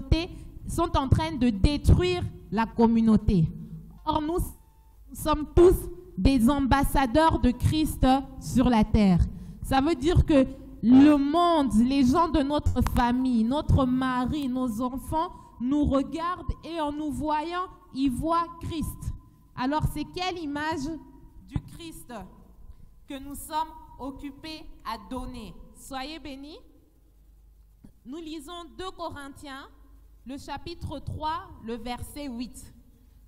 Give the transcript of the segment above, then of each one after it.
communauté sont en train de détruire la communauté. Or, nous sommes tous des ambassadeurs de Christ sur la terre. Ça veut dire que le monde, les gens de notre famille, notre mari, nos enfants, nous regardent et en nous voyant, ils voient Christ. Alors, c'est quelle image du Christ que nous sommes occupés à donner? Soyez bénis. Nous lisons 2 Corinthiens, le chapitre 3, le verset 8.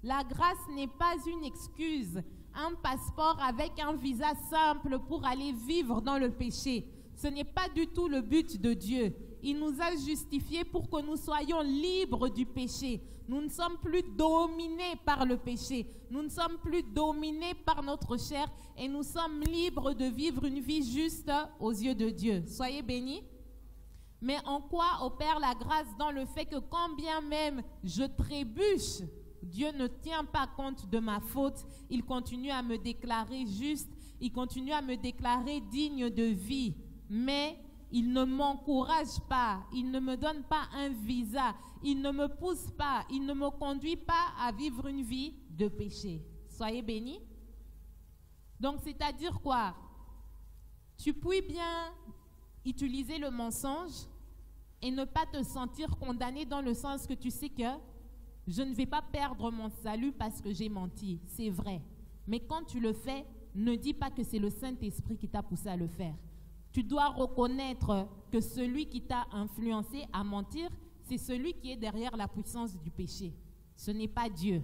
La grâce n'est pas une excuse, un passeport avec un visa simple pour aller vivre dans le péché. Ce n'est pas du tout le but de Dieu. Il nous a justifiés pour que nous soyons libres du péché. Nous ne sommes plus dominés par le péché. Nous ne sommes plus dominés par notre chair et nous sommes libres de vivre une vie juste aux yeux de Dieu. Soyez bénis. Mais en quoi opère la grâce? Dans le fait que quand bien même je trébuche, Dieu ne tient pas compte de ma faute. Il continue à me déclarer juste. Il continue à me déclarer digne de vie. Mais il ne m'encourage pas, il ne me donne pas un visa, il ne me pousse pas, il ne me conduit pas à vivre une vie de péché. Soyez bénis. Donc, c'est-à-dire quoi? Tu puis bien utiliser le mensonge et ne pas te sentir condamné dans le sens que tu sais que je ne vais pas perdre mon salut parce que j'ai menti. C'est vrai. Mais quand tu le fais, ne dis pas que c'est le Saint-Esprit qui t'a poussé à le faire. Tu dois reconnaître que celui qui t'a influencé à mentir, c'est celui qui est derrière la puissance du péché. Ce n'est pas Dieu.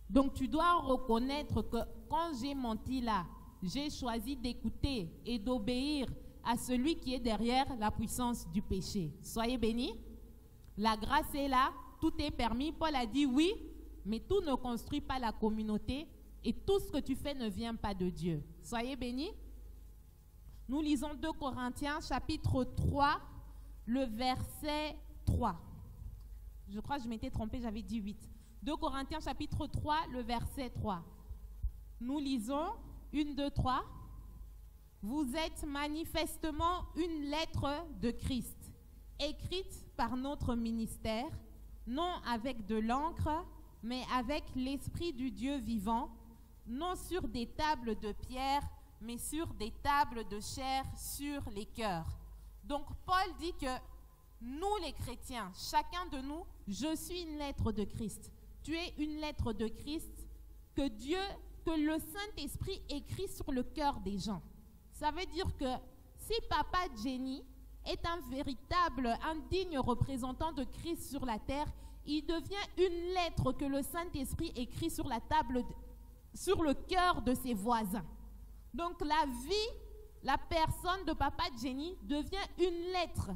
Donc tu dois reconnaître que quand j'ai menti là, j'ai choisi d'écouter et d'obéir à celui qui est derrière la puissance du péché. Soyez bénis. La grâce est là, tout est permis. Paul a dit oui, mais tout ne construit pas la communauté et tout ce que tu fais ne vient pas de Dieu. Soyez bénis. Nous lisons 2 Corinthiens, chapitre 3, le verset 3. Je crois que je m'étais trompée, j'avais dit 8. 2 Corinthiens, chapitre 3, le verset 3. Nous lisons 1, 2, 3. Vous êtes manifestement une lettre de Christ, écrite par notre ministère, non avec de l'encre, mais avec l'Esprit du Dieu vivant, non sur des tables de pierre, mais sur des tables de chair sur les cœurs. Donc Paul dit que nous les chrétiens, chacun de nous, je suis une lettre de Christ. Tu es une lettre de Christ que Dieu, que le Saint-Esprit écrit sur le cœur des gens. Ça veut dire que si Papa Jenny est un véritable, un digne représentant de Christ sur la terre, il devient une lettre que le Saint-Esprit écrit sur la table, sur le cœur de ses voisins. Donc la vie, la personne de Papa Jenny devient une lettre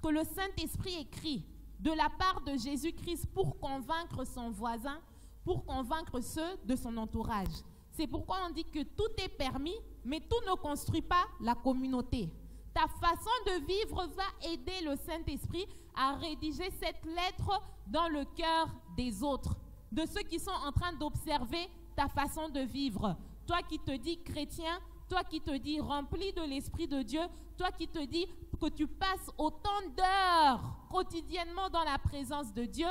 que le Saint-Esprit écrit de la part de Jésus-Christ pour convaincre son voisin, pour convaincre ceux de son entourage. C'est pourquoi on dit que tout est permis, mais tout ne construit pas la communauté. Ta façon de vivre va aider le Saint-Esprit à rédiger cette lettre dans le cœur des autres, de ceux qui sont en train d'observer ta façon de vivre. Toi qui te dis chrétien, toi qui te dis rempli de l'Esprit de Dieu, toi qui te dis que tu passes autant d'heures quotidiennement dans la présence de Dieu,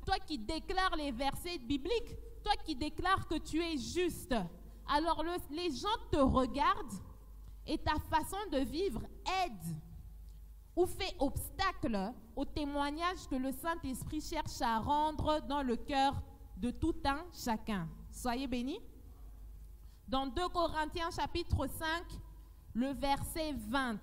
toi qui déclares les versets bibliques, toi qui déclares que tu es juste. Alors les gens te regardent et ta façon de vivre aide ou fait obstacle au témoignage que le Saint-Esprit cherche à rendre dans le cœur de tout un chacun. Soyez bénis. Dans 2 Corinthiens chapitre 5, le verset 20,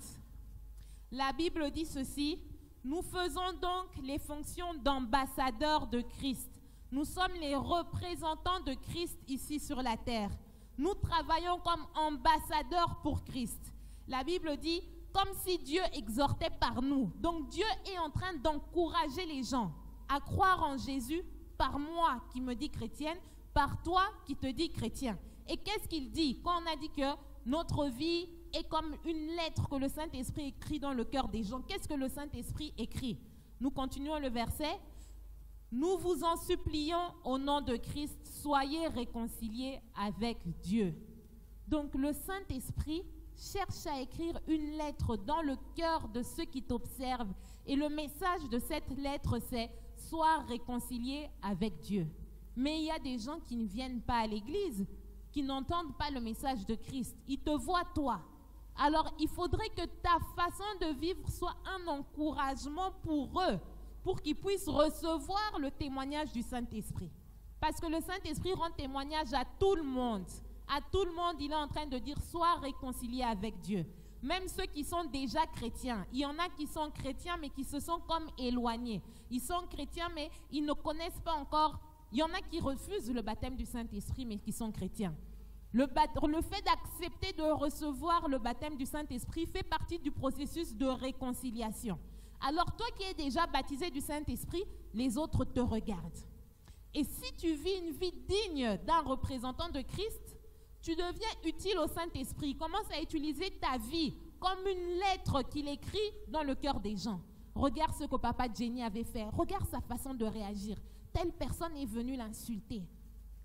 la Bible dit ceci: nous faisons donc les fonctions d'ambassadeurs de Christ. Nous sommes les représentants de Christ ici sur la terre. Nous travaillons comme ambassadeurs pour Christ. La Bible dit comme si Dieu exhortait par nous. Donc Dieu est en train d'encourager les gens à croire en Jésus par moi qui me dis chrétienne, par toi qui te dis chrétien. Et qu'est-ce qu'il dit quand on a dit que notre vie est comme une lettre que le Saint-Esprit écrit dans le cœur des gens? Qu'est-ce que le Saint-Esprit écrit? Nous continuons le verset. Nous vous en supplions au nom de Christ, soyez réconciliés avec Dieu. Donc le Saint-Esprit cherche à écrire une lettre dans le cœur de ceux qui t'observent. Et le message de cette lettre, c'est « Sois réconcilié avec Dieu ». Mais il y a des gens qui ne viennent pas à l'église, qui n'entendent pas le message de Christ. Ils te voient toi. Alors, il faudrait que ta façon de vivre soit un encouragement pour eux, pour qu'ils puissent recevoir le témoignage du Saint-Esprit. Parce que le Saint-Esprit rend témoignage à tout le monde. À tout le monde, il est en train de dire « Sois réconcilié avec Dieu ». Même ceux qui sont déjà chrétiens. Il y en a qui sont chrétiens, mais qui se sont comme éloignés. Ils sont chrétiens, mais ils ne connaissent pas encore. Il y en a qui refusent le baptême du Saint-Esprit, mais qui sont chrétiens. Le fait d'accepter de recevoir le baptême du Saint-Esprit fait partie du processus de réconciliation. Alors toi qui es déjà baptisé du Saint-Esprit, les autres te regardent. Et si tu vis une vie digne d'un représentant de Christ, tu deviens utile au Saint-Esprit. Commence à utiliser ta vie comme une lettre qu'il écrit dans le cœur des gens. Regarde ce que papa Jenny avait fait. Regarde sa façon de réagir. Telle personne est venue l'insulter.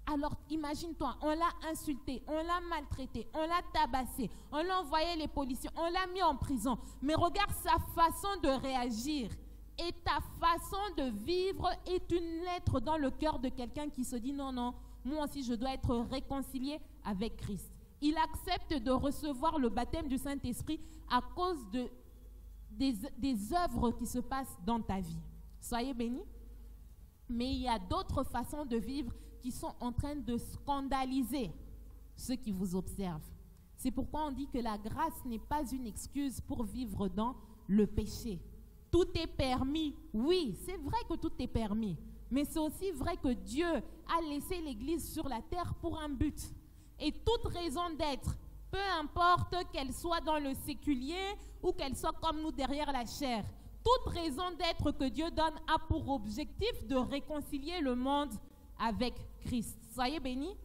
Alors imagine-toi, on l'a insulté, on l'a maltraité, on l'a tabassé, on l'a envoyé les policiers, on l'a mis en prison. Mais regarde sa façon de réagir. Et ta façon de vivre est une lettre dans le cœur de quelqu'un qui se dit non, non, moi aussi je dois être réconcilié avec Christ. Il accepte de recevoir le baptême du Saint-Esprit à cause des œuvres qui se passent dans ta vie. Soyez bénis. Mais il y a d'autres façons de vivre qui sont en train de scandaliser ceux qui vous observent. C'est pourquoi on dit que la grâce n'est pas une excuse pour vivre dans le péché. Tout est permis. Oui, c'est vrai que tout est permis. Mais c'est aussi vrai que Dieu a laissé l'Église sur la terre pour un but. Et toute raison d'être, peu importe qu'elle soit dans le séculier ou qu'elle soit comme nous derrière la chair, toute raison d'être que Dieu donne a pour objectif de réconcilier le monde avec Christ. Soyez bénis.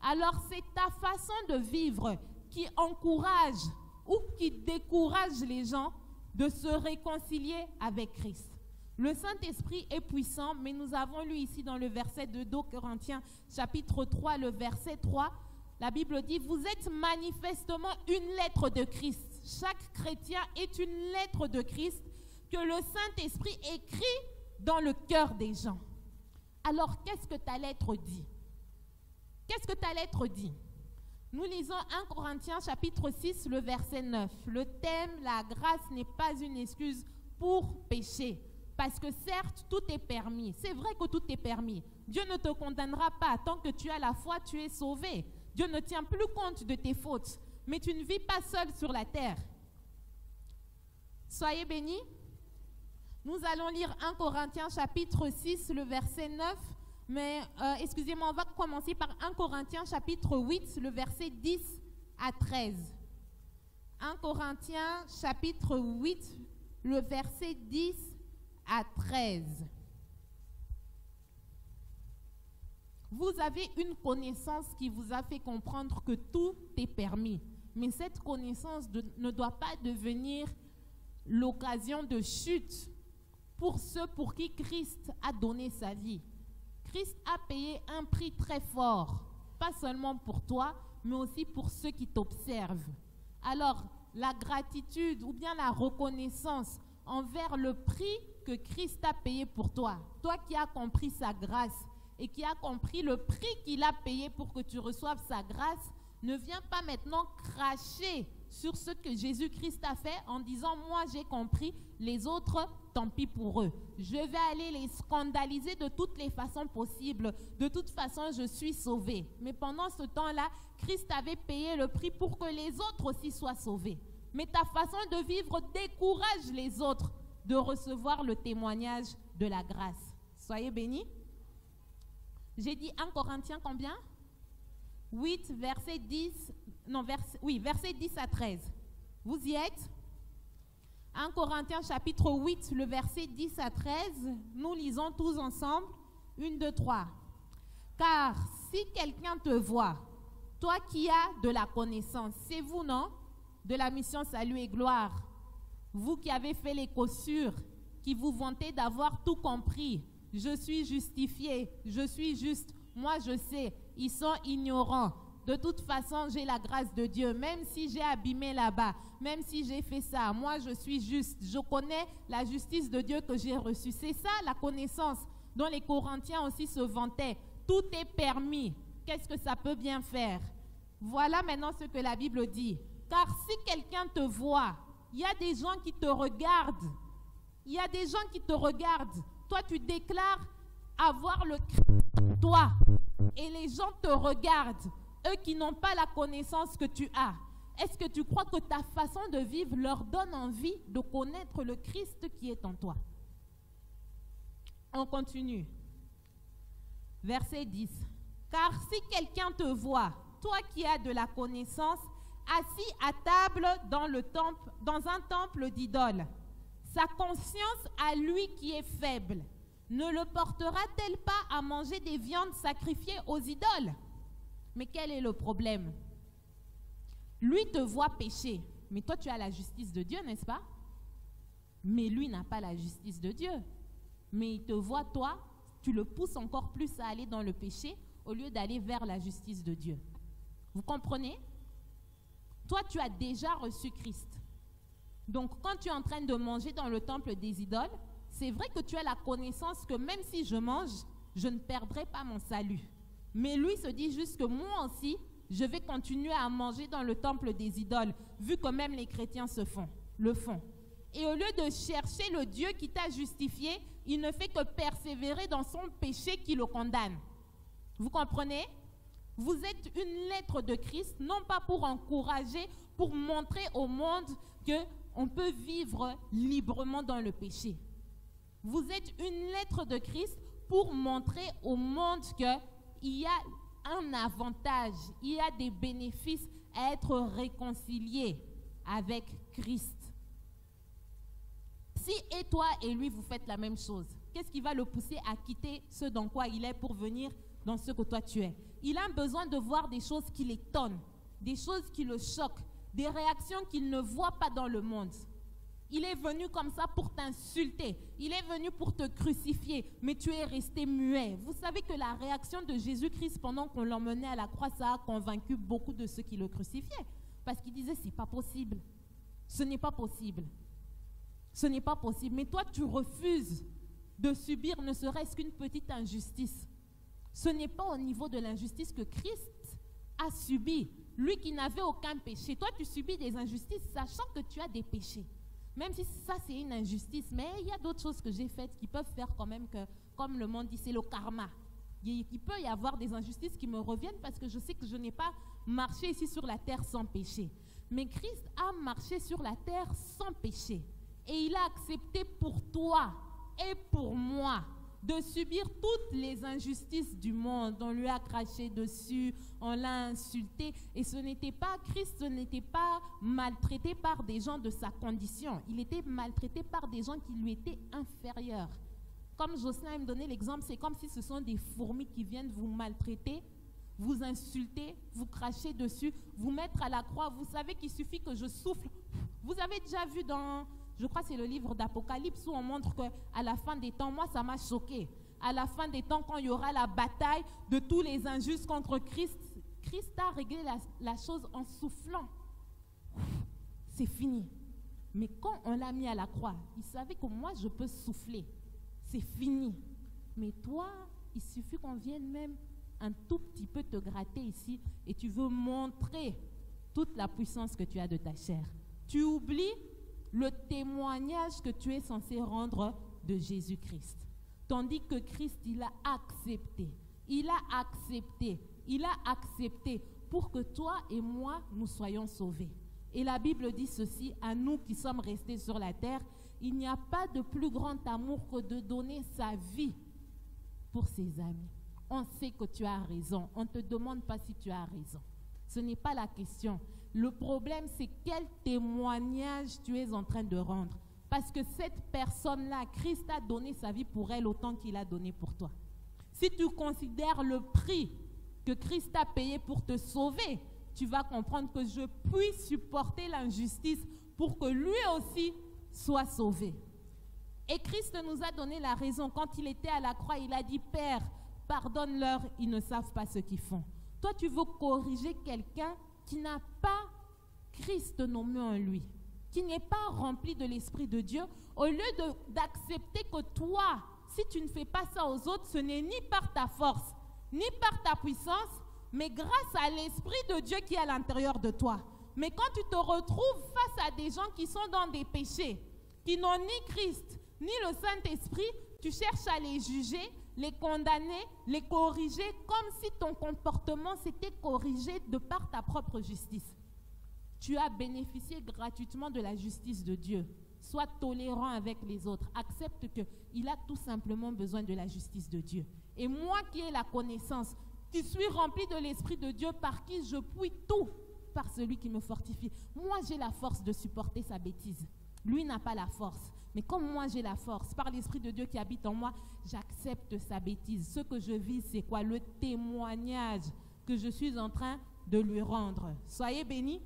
Alors c'est ta façon de vivre qui encourage ou qui décourage les gens de se réconcilier avec Christ. Le Saint-Esprit est puissant, mais nous avons lu ici dans le verset de 2 Corinthiens, chapitre 3, le verset 3, la Bible dit « Vous êtes manifestement une lettre de Christ. » Chaque chrétien est une lettre de Christ que le Saint-Esprit écrit dans le cœur des gens. Alors, qu'est-ce que ta lettre dit? Qu'est-ce que ta lettre dit? Nous lisons 1 Corinthiens chapitre 6, le verset 9. Le thème, la grâce n'est pas une excuse pour pécher. Parce que certes, tout est permis. C'est vrai que tout est permis. Dieu ne te condamnera pas. Tant que tu as la foi, tu es sauvé. Dieu ne tient plus compte de tes fautes. Mais tu ne vis pas seul sur la terre. Soyez bénis. Nous allons lire 1 Corinthiens chapitre 6, le verset 9. Mais, excusez-moi, on va commencer par 1 Corinthiens chapitre 8, le verset 10 à 13. 1 Corinthiens chapitre 8, le verset 10 à 13. Vous avez une connaissance qui vous a fait comprendre que tout est permis. Mais cette connaissance ne doit pas devenir l'occasion de chute pour ceux pour qui Christ a donné sa vie. Christ a payé un prix très fort, pas seulement pour toi, mais aussi pour ceux qui t'observent. Alors, la gratitude ou bien la reconnaissance envers le prix que Christ a payé pour toi, toi qui as compris sa grâce et qui as compris le prix qu'il a payé pour que tu reçoives sa grâce, ne viens pas maintenant cracher sur ce que Jésus-Christ a fait en disant « Moi, j'ai compris, les autres, tant pis pour eux. Je vais aller les scandaliser de toutes les façons possibles. De toute façon, je suis sauvé. » Mais pendant ce temps-là, Christ avait payé le prix pour que les autres aussi soient sauvés. Mais ta façon de vivre décourage les autres de recevoir le témoignage de la grâce. Soyez bénis. J'ai dit 1 Corinthiens combien? 8, verset 10, non, verset 10 à 13. Vous y êtes? 1 Corinthiens chapitre 8, le verset 10 à 13. Nous lisons tous ensemble. 1, 2, 3. Car si quelqu'un te voit, toi qui as de la connaissance, c'est vous, non? De la mission Salut et Gloire. Vous qui avez fait les causures, qui vous vantez d'avoir tout compris. Je suis justifié, je suis juste, moi je sais, ils sont ignorants. de toute façon, j'ai la grâce de Dieu. Même si j'ai abîmé là-bas, même si j'ai fait ça, moi, je suis juste. Je connais la justice de Dieu que j'ai reçue. C'est ça, la connaissance dont les Corinthiens aussi se vantaient. Tout est permis. Qu'est-ce que ça peut bien faire? Voilà maintenant ce que la Bible dit. Car si quelqu'un te voit, il y a des gens qui te regardent. Il y a des gens qui te regardent. Toi, tu déclares avoir le Christ, toi. Et les gens te regardent. Eux qui n'ont pas la connaissance que tu as. Est-ce que tu crois que ta façon de vivre leur donne envie de connaître le Christ qui est en toi? On continue. Verset 10. Car si quelqu'un te voit, toi qui as de la connaissance, assis à table dans un temple d'idoles, sa conscience à lui qui est faible, ne le portera-t-elle pas à manger des viandes sacrifiées aux idoles? Mais quel est le problème? Lui te voit pécher, mais toi tu as la justice de Dieu, n'est-ce pas? Mais lui n'a pas la justice de Dieu. Mais il te voit, toi, tu le pousses encore plus à aller dans le péché au lieu d'aller vers la justice de Dieu. Vous comprenez? Toi, tu as déjà reçu Christ. Donc, quand tu es en train de manger dans le temple des idoles, c'est vrai que tu as la connaissance que même si je mange, je ne perdrai pas mon salut. Mais lui se dit juste que moi aussi, je vais continuer à manger dans le temple des idoles, vu que même les chrétiens le font. Et au lieu de chercher le Dieu qui t'a justifié, il ne fait que persévérer dans son péché qui le condamne. Vous comprenez? Vous êtes une lettre de Christ, non pas pour encourager, pour montrer au monde qu'on peut vivre librement dans le péché. Vous êtes une lettre de Christ pour montrer au monde qu'il y a un avantage, il y a des bénéfices à être réconcilié avec Christ. Si et toi et lui, vous faites la même chose, qu'est-ce qui va le pousser à quitter ce dans quoi il est pour venir dans ce que toi tu es? Il a besoin de voir des choses qui l'étonnent, des choses qui le choquent, des réactions qu'il ne voit pas dans le monde. Il est venu comme ça pour t'insulter, il est venu pour te crucifier, mais tu es resté muet. Vous savez que la réaction de Jésus-Christ pendant qu'on l'emmenait à la croix, ça a convaincu beaucoup de ceux qui le crucifiaient. Parce qu'ils disaient, c'est pas possible, ce n'est pas possible. Ce n'est pas possible. Mais toi, tu refuses de subir ne serait-ce qu'une petite injustice. Ce n'est pas au niveau de l'injustice que Christ a subi. Lui qui n'avait aucun péché. Toi, tu subis des injustices sachant que tu as des péchés. Même si ça, c'est une injustice. Mais il y a d'autres choses que j'ai faites qui peuvent faire quand même que, comme le monde dit, c'est le karma. Il peut y avoir des injustices qui me reviennent parce que je sais que je n'ai pas marché ici sur la terre sans péché. Mais Christ a marché sur la terre sans péché. Et il a accepté pour toi et pour moi de subir toutes les injustices du monde. On lui a craché dessus, on l'a insulté. Et Christ n'était pas maltraité par des gens de sa condition. Il était maltraité par des gens qui lui étaient inférieurs. Comme Jocelyn me donnait l'exemple, c'est comme si ce sont des fourmis qui viennent vous maltraiter, vous insulter, vous cracher dessus, vous mettre à la croix. Vous savez qu'il suffit que je souffle. Vous avez déjà vu je crois que c'est le livre d'Apocalypse où on montre qu'à la fin des temps, moi ça m'a choqué. À la fin des temps, quand il y aura la bataille de tous les injustes contre Christ, Christ a réglé la chose en soufflant. C'est fini. Mais quand on l'a mis à la croix, il savait que moi je peux souffler. C'est fini. Mais toi, il suffit qu'on vienne même un tout petit peu te gratter ici et tu veux montrer toute la puissance que tu as de ta chair. Tu oublies le témoignage que tu es censé rendre de Jésus-Christ. Tandis que Christ, il a accepté pour que toi et moi, nous soyons sauvés. Et la Bible dit ceci, à nous qui sommes restés sur la terre, il n'y a pas de plus grand amour que de donner sa vie pour ses amis. On sait que tu as raison, on ne te demande pas si tu as raison. Ce n'est pas la question. Le problème, c'est quel témoignage tu es en train de rendre. Parce que cette personne-là, Christ a donné sa vie pour elle autant qu'il a donné pour toi. Si tu considères le prix que Christ a payé pour te sauver, tu vas comprendre que je puis supporter l'injustice pour que lui aussi soit sauvé. Et Christ nous a donné la raison. Quand il était à la croix, il a dit, Père, pardonne-leur, ils ne savent pas ce qu'ils font. Toi, tu veux corriger quelqu'un qui n'a pas Christ nommé en lui, qui n'est pas rempli de l'Esprit de Dieu, au lieu d'accepter que toi, si tu ne fais pas ça aux autres, ce n'est ni par ta force, ni par ta puissance, mais grâce à l'Esprit de Dieu qui est à l'intérieur de toi. Mais quand tu te retrouves face à des gens qui sont dans des péchés, qui n'ont ni Christ, ni le Saint-Esprit, tu cherches à les juger, les condamner, les corriger, comme si ton comportement s'était corrigé de par ta propre justice. Tu as bénéficié gratuitement de la justice de Dieu. Sois tolérant avec les autres. Accepte qu'il a tout simplement besoin de la justice de Dieu. Et moi qui ai la connaissance, qui suis rempli de l'Esprit de Dieu, par qui je puis tout, par celui qui me fortifie. Moi, j'ai la force de supporter sa bêtise. Lui n'a pas la force. Mais comme moi, j'ai la force, par l'Esprit de Dieu qui habite en moi, j'accepte sa bêtise. Ce que je vis, c'est quoi? Le témoignage que je suis en train de lui rendre. Soyez bénis.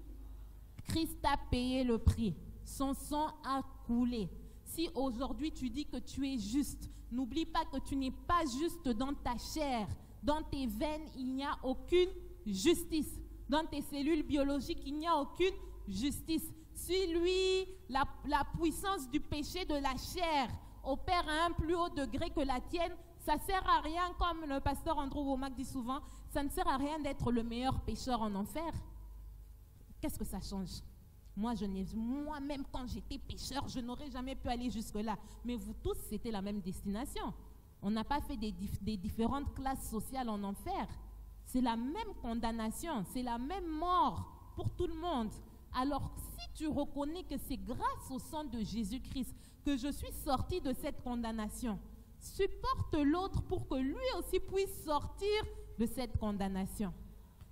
Christ a payé le prix. Son sang a coulé. Si aujourd'hui tu dis que tu es juste, n'oublie pas que tu n'es pas juste dans ta chair. Dans tes veines, il n'y a aucune justice. Dans tes cellules biologiques, il n'y a aucune justice. Si lui, la puissance du péché de la chair opère à un plus haut degré que la tienne, ça ne sert à rien, comme le pasteur Andrew Womack dit souvent, ça ne sert à rien d'être le meilleur pécheur en enfer. Qu'est-ce que ça change? Moi-même, quand j'étais pécheur, je n'aurais jamais pu aller jusque-là. Mais vous tous, c'était la même destination. On n'a pas fait des différentes classes sociales en enfer. C'est la même condamnation, c'est la même mort pour tout le monde. Alors, si tu reconnais que c'est grâce au sang de Jésus-Christ que je suis sorti de cette condamnation, supporte l'autre pour que lui aussi puisse sortir de cette condamnation.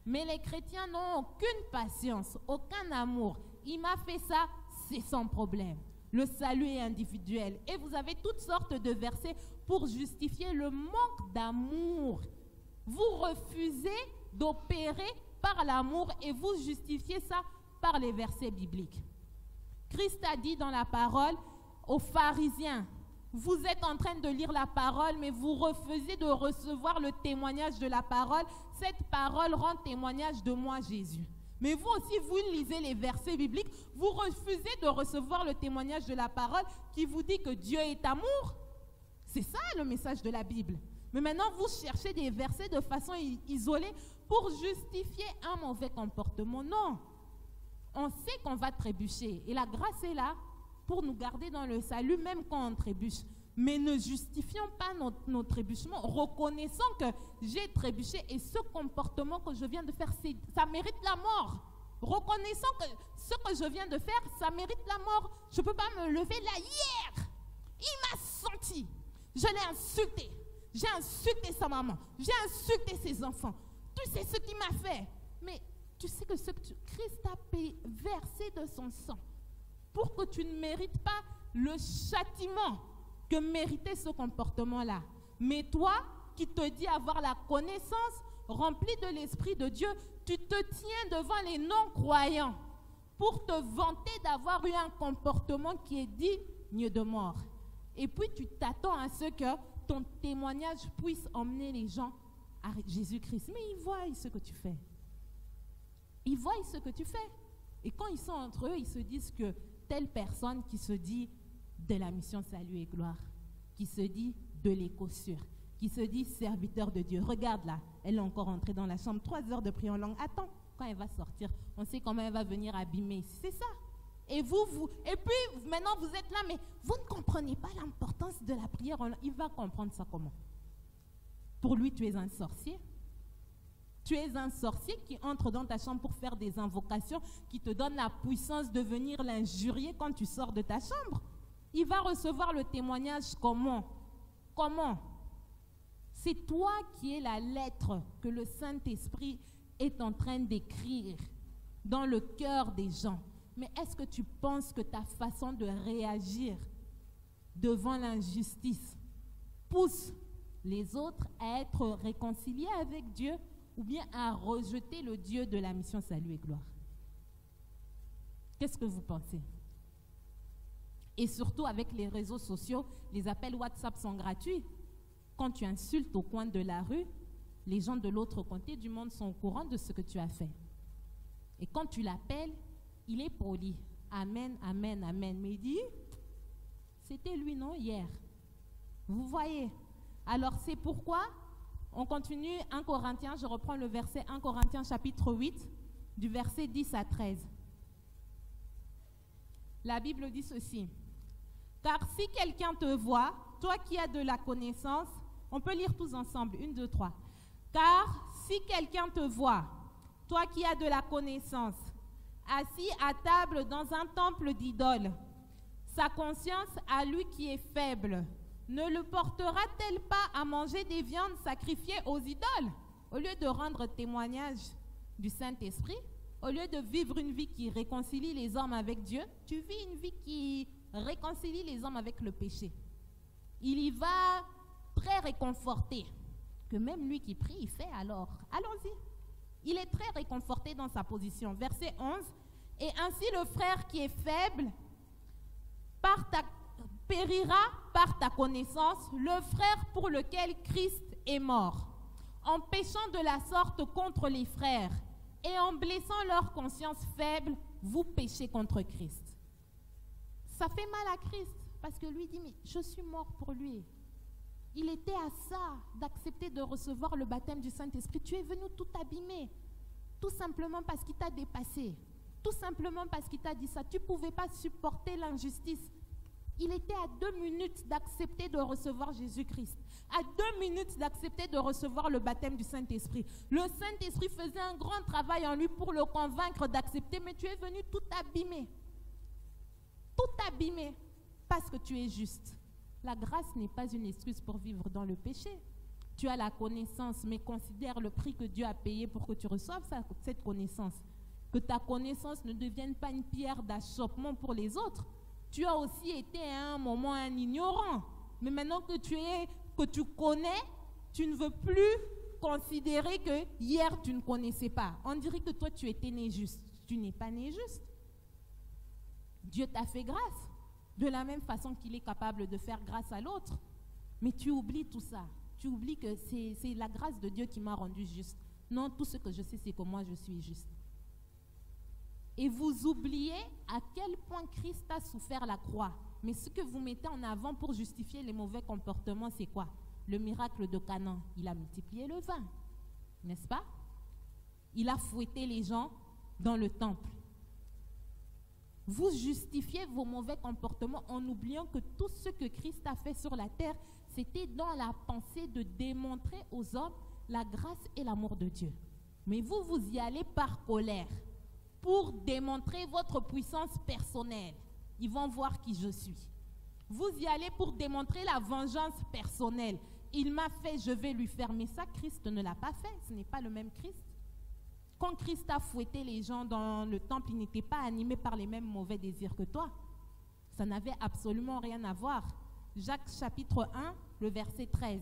Mais les chrétiens n'ont aucune patience, aucun amour. Il m'a fait ça, c'est sans problème. Le salut est individuel. Et vous avez toutes sortes de versets pour justifier le manque d'amour. Vous refusez d'opérer par l'amour et vous justifiez ça par les versets bibliques. Christ a dit dans la parole aux pharisiens, vous êtes en train de lire la parole, mais vous refusez de recevoir le témoignage de la parole. Cette parole rend témoignage de moi, Jésus. Mais vous aussi, vous lisez les versets bibliques, vous refusez de recevoir le témoignage de la parole qui vous dit que Dieu est amour. C'est ça le message de la Bible. Mais maintenant, vous cherchez des versets de façon isolée pour justifier un mauvais comportement. Non. On sait qu'on va trébucher. Et la grâce est là pour nous garder dans le salut, même quand on trébuche. Mais ne justifions pas nos trébuchements. Reconnaissons que j'ai trébuché et ce comportement que je viens de faire, ça mérite la mort. Reconnaissons que ce que je viens de faire, ça mérite la mort. Je ne peux pas me lever là. Hier, il m'a senti. Je l'ai insulté. J'ai insulté sa maman. J'ai insulté ses enfants. Tu sais ce qu'il m'a fait. Mais tu sais que Christ a versé de son sang pour que tu ne mérites pas le châtiment que méritait ce comportement-là. Mais toi, qui te dis avoir la connaissance remplie de l'Esprit de Dieu, tu te tiens devant les non-croyants pour te vanter d'avoir eu un comportement qui est digne de mort. Et puis tu t'attends à ce que ton témoignage puisse emmener les gens à Jésus-Christ. Mais ils voient ce que tu fais. Ils voient ce que tu fais. Et quand ils sont entre eux, ils se disent que telle personne qui se dit de la mission salut et gloire, qui se dit de l'éco-sûr, qui se dit serviteur de Dieu. Regarde là, elle est encore entrée dans la chambre, 3 heures de prière en langue. Attends, quand elle va sortir, on sait comment elle va venir abîmer. C'est ça. Et et puis maintenant vous êtes là, mais vous ne comprenez pas l'importance de la prière en langue. Il va comprendre ça comment? Pour lui, tu es un sorcier. Tu es un sorcier qui entre dans ta chambre pour faire des invocations qui te donnent la puissance de venir l'injurier quand tu sors de ta chambre. Il va recevoir le témoignage comment? Comment? C'est toi qui es la lettre que le Saint-Esprit est en train d'écrire dans le cœur des gens. Mais est-ce que tu penses que ta façon de réagir devant l'injustice pousse les autres à être réconciliés avec Dieu ou bien à rejeter le Dieu de la mission salut et gloire? Qu'est-ce que vous pensez? Et surtout avec les réseaux sociaux, les appels WhatsApp sont gratuits. Quand tu insultes au coin de la rue, les gens de l'autre côté du monde sont au courant de ce que tu as fait. Et quand tu l'appelles, il est poli. Amen, amen, amen. Mais il dit, c'était lui, non, hier. Vous voyez? Alors c'est pourquoi on continue 1 Corinthiens, je reprends le verset 1 Corinthiens chapitre 8, du verset 10 à 13. La Bible dit ceci. Car si quelqu'un te voit, toi qui as de la connaissance, on peut lire tous ensemble, 1, 2, 3. Car si quelqu'un te voit, toi qui as de la connaissance, assis à table dans un temple d'idoles, sa conscience à lui qui est faible, ne le portera-t-elle pas à manger des viandes sacrifiées aux idoles, au lieu de rendre témoignage du Saint-Esprit, au lieu de vivre une vie qui réconcilie les hommes avec Dieu, tu vis une vie qui réconcilie les hommes avec le péché. Il y va très réconforté, que même lui qui prie, il fait alors. Allons-y. Il est très réconforté dans sa position. Verset 11. Et ainsi le frère qui est faible périra par ta connaissance, le frère pour lequel Christ est mort, en péchant de la sorte contre les frères et en blessant leur conscience faible, vous péchez contre Christ. Ça fait mal à Christ parce que lui dit, mais je suis mort pour lui. Il était à ça d'accepter de recevoir le baptême du Saint-Esprit. Tu es venu tout abîmer, tout simplement parce qu'il t'a dépassé, tout simplement parce qu'il t'a dit ça. Tu ne pouvais pas supporter l'injustice. Il était à 2 minutes d'accepter de recevoir Jésus-Christ, à 2 minutes d'accepter de recevoir le baptême du Saint-Esprit. Le Saint-Esprit faisait un grand travail en lui pour le convaincre d'accepter, mais tu es venu tout abîmer, parce que tu es juste. La grâce n'est pas une excuse pour vivre dans le péché. Tu as la connaissance, mais considère le prix que Dieu a payé pour que tu reçoives cette connaissance. Que ta connaissance ne devienne pas une pierre d'achoppement pour les autres. Tu as aussi été à un moment un ignorant. Mais maintenant que tu connais, tu ne veux plus considérer que hier tu ne connaissais pas. On dirait que toi tu étais né juste. Tu n'es pas né juste. Dieu t'a fait grâce. De la même façon qu'il est capable de faire grâce à l'autre. Mais tu oublies tout ça. Tu oublies que c'est la grâce de Dieu qui m'a rendu juste. Non, tout ce que je sais, c'est que moi je suis juste. Et vous oubliez à quel point Christ a souffert la croix. Mais ce que vous mettez en avant pour justifier les mauvais comportements, c'est quoi? Le miracle de Canaan. Il a multiplié le vin, n'est-ce pas? Il a fouetté les gens dans le temple. Vous justifiez vos mauvais comportements en oubliant que tout ce que Christ a fait sur la terre, c'était dans la pensée de démontrer aux hommes la grâce et l'amour de Dieu. Mais vous, vous y allez par colère, pour démontrer votre puissance personnelle. Ils vont voir qui je suis. Vous y allez pour démontrer la vengeance personnelle. Il m'a fait, je vais lui faire. Mais ça, Christ ne l'a pas fait. Ce n'est pas le même Christ. Quand Christ a fouetté les gens dans le temple, il n'était pas animé par les mêmes mauvais désirs que toi. Ça n'avait absolument rien à voir. Jacques chapitre 1, le verset 13.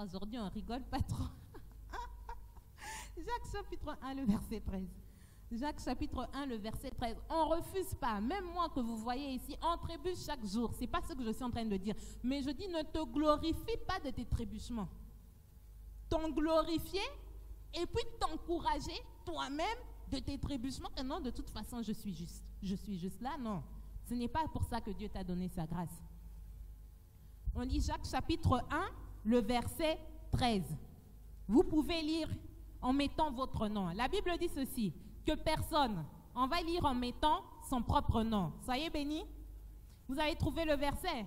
Aujourd'hui, on rigole pas trop. Jacques chapitre 1, le verset 13. Jacques chapitre 1, le verset 13. On ne refuse pas, même moi que vous voyez ici, on trébuche chaque jour. Ce n'est pas ce que je suis en train de dire. Mais je dis, ne te glorifie pas de tes trébuchements. T'en glorifier et puis t'encourager toi-même de tes trébuchements. Et non, de toute façon, je suis juste. Je suis juste là, non. Ce n'est pas pour ça que Dieu t'a donné sa grâce. On lit Jacques chapitre 1, le verset 13. Vous pouvez lire en mettant votre nom. La Bible dit ceci, que personne, on va lire en mettant son propre nom. Soyez bénis. Vous avez trouvé le verset?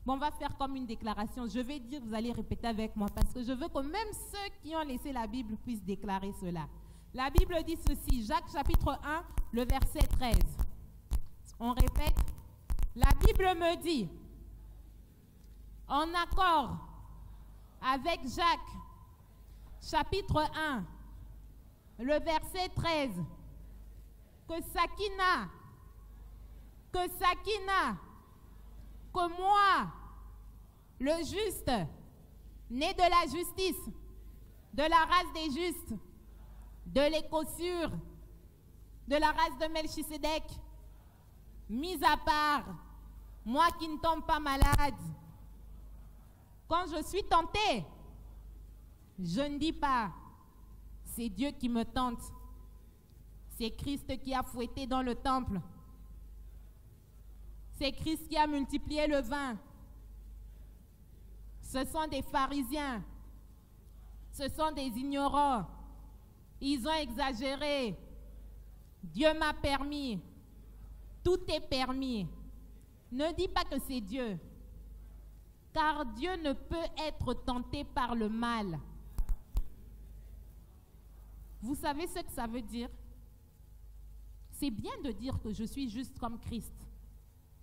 Bon, on va faire comme une déclaration. Je vais dire, vous allez répéter avec moi, parce que je veux que même ceux qui ont laissé la Bible puissent déclarer cela. La Bible dit ceci, Jacques chapitre 1, le verset 13. On répète. La Bible me dit, en accord avec Jacques, chapitre 1, le verset 13, que Sakina, que moi, le juste, né de la justice, de la race des justes, de l'écossure, de la race de Melchisédek, mis à part, moi qui ne tombe pas malade, quand je suis tenté, Je ne dis pas, c'est Dieu qui me tente. C'est Christ qui a fouetté dans le temple. C'est Christ qui a multiplié le vin. Ce sont des pharisiens. Ce sont des ignorants. Ils ont exagéré. Dieu m'a permis. Tout est permis. Ne dis pas que c'est Dieu. Car Dieu ne peut être tenté par le mal. Vous savez ce que ça veut dire? C'est bien de dire que je suis juste comme Christ.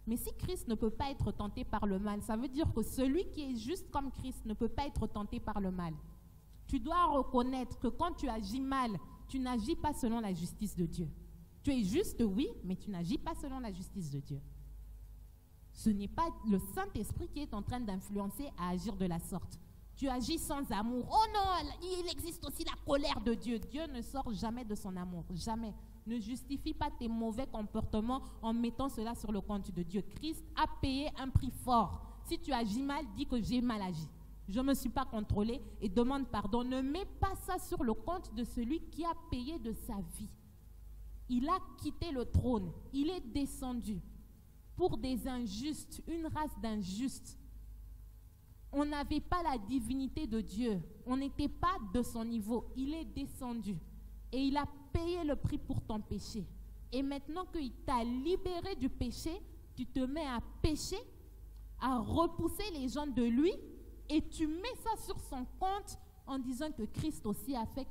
Mais si Christ ne peut pas être tenté par le mal, ça veut dire que celui qui est juste comme Christ ne peut pas être tenté par le mal. Tu dois reconnaître que quand tu agis mal, tu n'agis pas selon la justice de Dieu. Tu es juste, oui, mais tu n'agis pas selon la justice de Dieu. Ce n'est pas le Saint-Esprit qui est en train d'influencer à agir de la sorte. Tu agis sans amour. Oh non, il existe aussi la colère de Dieu. Dieu ne sort jamais de son amour, jamais. Ne justifie pas tes mauvais comportements en mettant cela sur le compte de Dieu. Christ a payé un prix fort. Si tu agis mal, dis que j'ai mal agi. Je ne me suis pas contrôlé et demande pardon. Ne mets pas ça sur le compte de celui qui a payé de sa vie. Il a quitté le trône. Il est descendu pour des injustes, une race d'injustes. On n'avait pas la divinité de Dieu. On n'était pas de son niveau. Il est descendu. Et il a payé le prix pour ton péché. Et maintenant qu'il t'a libéré du péché, tu te mets à pécher, à repousser les gens de lui, et tu mets ça sur son compte en disant que Christ aussi a fait.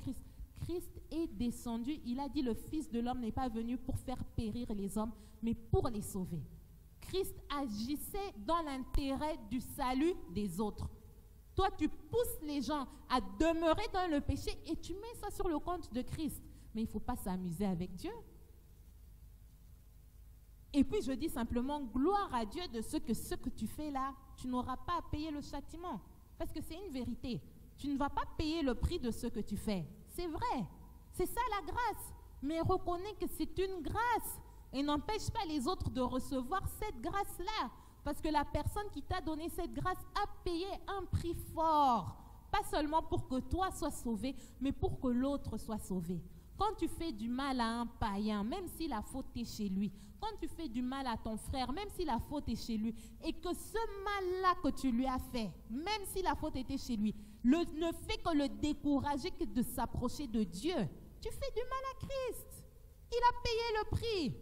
Christ est descendu. Il a dit le Fils de l'homme n'est pas venu pour faire périr les hommes, mais pour les sauver. Christ agissait dans l'intérêt du salut des autres. Toi, tu pousses les gens à demeurer dans le péché et tu mets ça sur le compte de Christ. Mais il ne faut pas s'amuser avec Dieu. Et puis, je dis simplement, gloire à Dieu de ce que tu fais là, tu n'auras pas à payer le châtiment. Parce que c'est une vérité. Tu ne vas pas payer le prix de ce que tu fais. C'est vrai. C'est ça la grâce. Mais reconnais que c'est une grâce. Et n'empêche pas les autres de recevoir cette grâce-là. Parce que la personne qui t'a donné cette grâce a payé un prix fort. Pas seulement pour que toi sois sauvé, mais pour que l'autre soit sauvé. Quand tu fais du mal à un païen, même si la faute est chez lui, quand tu fais du mal à ton frère, même si la faute est chez lui, et que ce mal-là que tu lui as fait, même si la faute était chez lui, ne fait que le décourager que de s'approcher de Dieu, tu fais du mal à Christ. Il a payé le prix.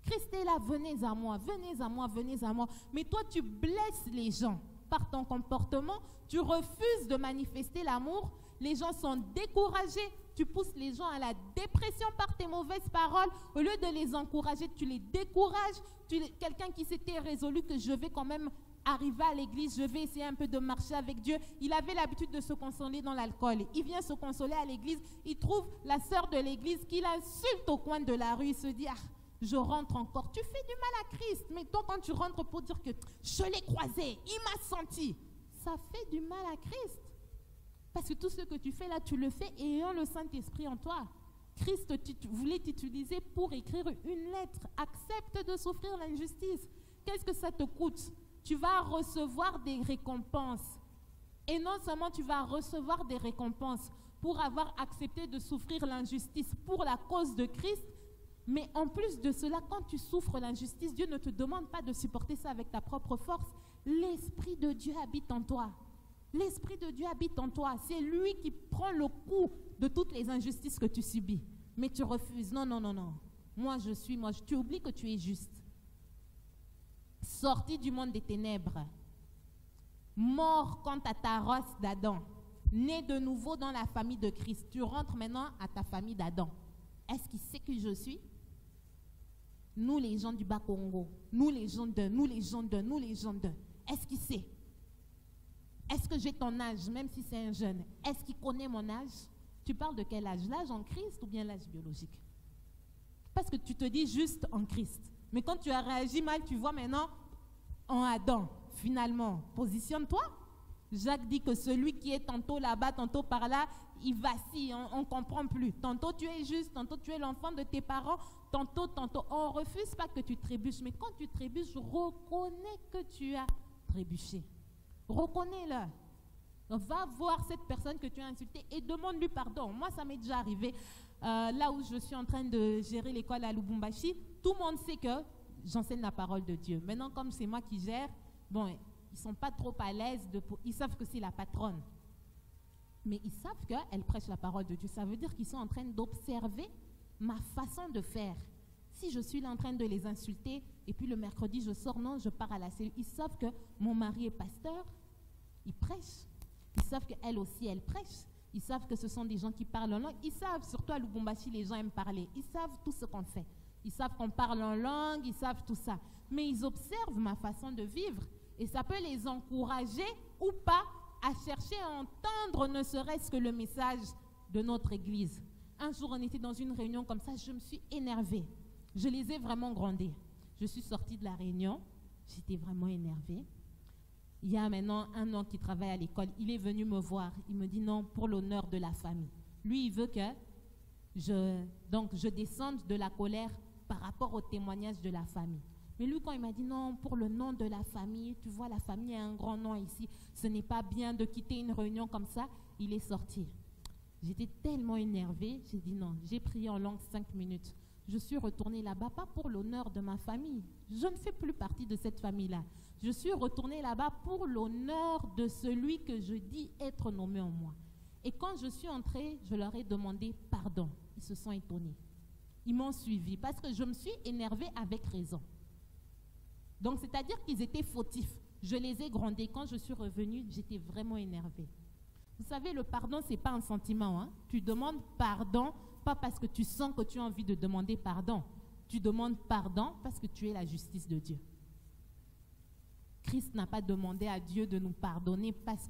Christ est là, venez à moi, venez à moi, venez à moi. Mais toi, tu blesses les gens par ton comportement, tu refuses de manifester l'amour, les gens sont découragés, tu pousses les gens à la dépression par tes mauvaises paroles. Au lieu de les encourager, tu les décourages. Quelqu'un qui s'était résolu que je vais quand même arriver à l'église, je vais essayer un peu de marcher avec Dieu. Il avait l'habitude de se consoler dans l'alcool. Il vient se consoler à l'église, il trouve la sœur de l'église qui l'insulte au coin de la rue. Il se dit, ah, je rentre encore. Tu fais du mal à Christ. Mais toi, quand tu rentres pour dire que je l'ai croisé, il m'a senti, ça fait du mal à Christ. Parce que tout ce que tu fais là, tu le fais ayant le Saint-Esprit en toi. Christ voulait t'utiliser pour écrire une lettre. Accepte de souffrir l'injustice. Qu'est-ce que ça te coûte? Tu vas recevoir des récompenses. Et non seulement tu vas recevoir des récompenses pour avoir accepté de souffrir l'injustice pour la cause de Christ, mais en plus de cela, quand tu souffres l'injustice, Dieu ne te demande pas de supporter ça avec ta propre force. L'Esprit de Dieu habite en toi. L'Esprit de Dieu habite en toi. C'est lui qui prend le coup de toutes les injustices que tu subis. Mais tu refuses. Non, non, non, non. Tu oublies que tu es juste. Sorti du monde des ténèbres. Mort quant à ta race d'Adam. Né de nouveau dans la famille de Christ. Tu rentres maintenant à ta famille d'Adam. Est-ce qu'il sait qui je suis? Nous, les gens du Bas-Congo. Nous, les gens de. Est-ce qu'il sait? Est-ce que j'ai ton âge, même si c'est un jeune? Est-ce qu'il connaît mon âge? Tu parles de quel âge? L'âge en Christ ou bien l'âge biologique? Parce que tu te dis juste en Christ. Mais quand tu as réagi mal, tu vois maintenant en Adam. Finalement, positionne-toi. Jacques dit que celui qui est tantôt là-bas, tantôt par là, il vacille, on ne comprend plus. Tantôt tu es juste, tantôt tu es l'enfant de tes parents, tantôt. On ne refuse pas que tu trébuches. Mais quand tu trébuches, reconnais que tu as trébuché. Reconnais-le. Va voir cette personne que tu as insultée et demande-lui pardon. Moi, ça m'est déjà arrivé. Là où je suis en train de gérer l'école à Lubumbashi, tout le monde sait que j'enseigne la parole de Dieu. Maintenant, comme c'est moi qui gère, bon, ils ne sont pas trop à l'aise. Ils savent que c'est la patronne. Mais ils savent qu'elle prêche la parole de Dieu. Ça veut dire qu'ils sont en train d'observer ma façon de faire. Si je suis là en train de les insulter, et puis le mercredi, je sors, non, je pars à la cellule. Ils savent que mon mari est pasteur, il prêche. Ils savent qu'elle aussi, elle prêche. Ils savent que ce sont des gens qui parlent en langue. Ils savent, surtout à Lubumbashi, les gens aiment parler. Ils savent tout ce qu'on fait. Ils savent qu'on parle en langue, ils savent tout ça. Mais ils observent ma façon de vivre. Et ça peut les encourager ou pas à chercher à entendre ne serait-ce que le message de notre église. Un jour, on était dans une réunion comme ça, je me suis énervée. Je les ai vraiment grondés. Je suis sortie de la réunion, j'étais vraiment énervée. Il y a maintenant un an qui travaille à l'école, il est venu me voir. Il me dit non, pour l'honneur de la famille. Lui, il veut que je descende de la colère par rapport au témoignage de la famille. Mais lui, quand il m'a dit non, pour le nom de la famille, tu vois, la famille a un grand nom ici, ce n'est pas bien de quitter une réunion comme ça, il est sorti. J'étais tellement énervée, j'ai dit non, j'ai prié en langue 5 minutes. Je suis retournée là-bas, pas pour l'honneur de ma famille. Je ne fais plus partie de cette famille-là. Je suis retournée là-bas pour l'honneur de celui que je dis être nommé en moi. Et quand je suis entrée, je leur ai demandé pardon. Ils se sont étonnés. Ils m'ont suivi parce que je me suis énervée avec raison. Donc, c'est-à-dire qu'ils étaient fautifs. Je les ai grondés. Quand je suis revenue, j'étais vraiment énervée. Vous savez, le pardon, ce n'est pas un sentiment. Hein? Tu demandes pardon, pas parce que tu sens que tu as envie de demander pardon. Tu demandes pardon parce que tu es la justice de Dieu. Christ n'a pas demandé à Dieu de nous pardonner parce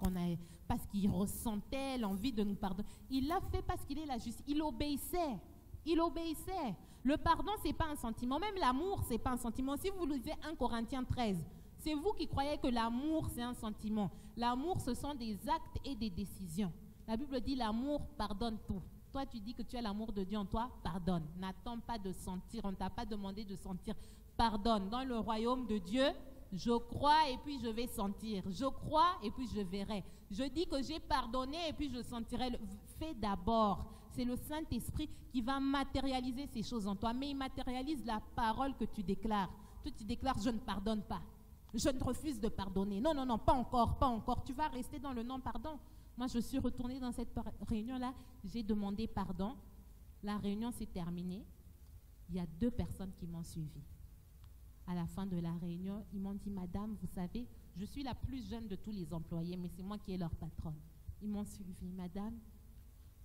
qu'il ressentait l'envie de nous pardonner. Il l'a fait parce qu'il est la justice. Il obéissait. Il obéissait. Le pardon, ce n'est pas un sentiment. Même l'amour, ce n'est pas un sentiment. Si vous lisez 1 Corinthiens 13, c'est vous qui croyez que l'amour, c'est un sentiment. L'amour, ce sont des actes et des décisions. La Bible dit l'amour pardonne tout. Toi, tu dis que tu as l'amour de Dieu en toi, pardonne. N'attends pas de sentir. On ne t'a pas demandé de sentir. Pardonne. Dans le royaume de Dieu, je crois et puis je vais sentir. Je crois et puis je verrai. Je dis que j'ai pardonné et puis je sentirai. Fais d'abord. C'est le Saint-Esprit qui va matérialiser ces choses en toi. Mais il matérialise la parole que tu déclares. Toi, tu déclares, je ne pardonne pas. Je ne refuse de pardonner. Non, non, non, pas encore, pas encore. Tu vas rester dans le non-pardon. Moi, je suis retournée dans cette réunion-là. J'ai demandé pardon. La réunion s'est terminée. Il y a 2 personnes qui m'ont suivie. À la fin de la réunion, ils m'ont dit, madame, vous savez, je suis la plus jeune de tous les employés, mais c'est moi qui ai leur patronne. Ils m'ont suivi, madame.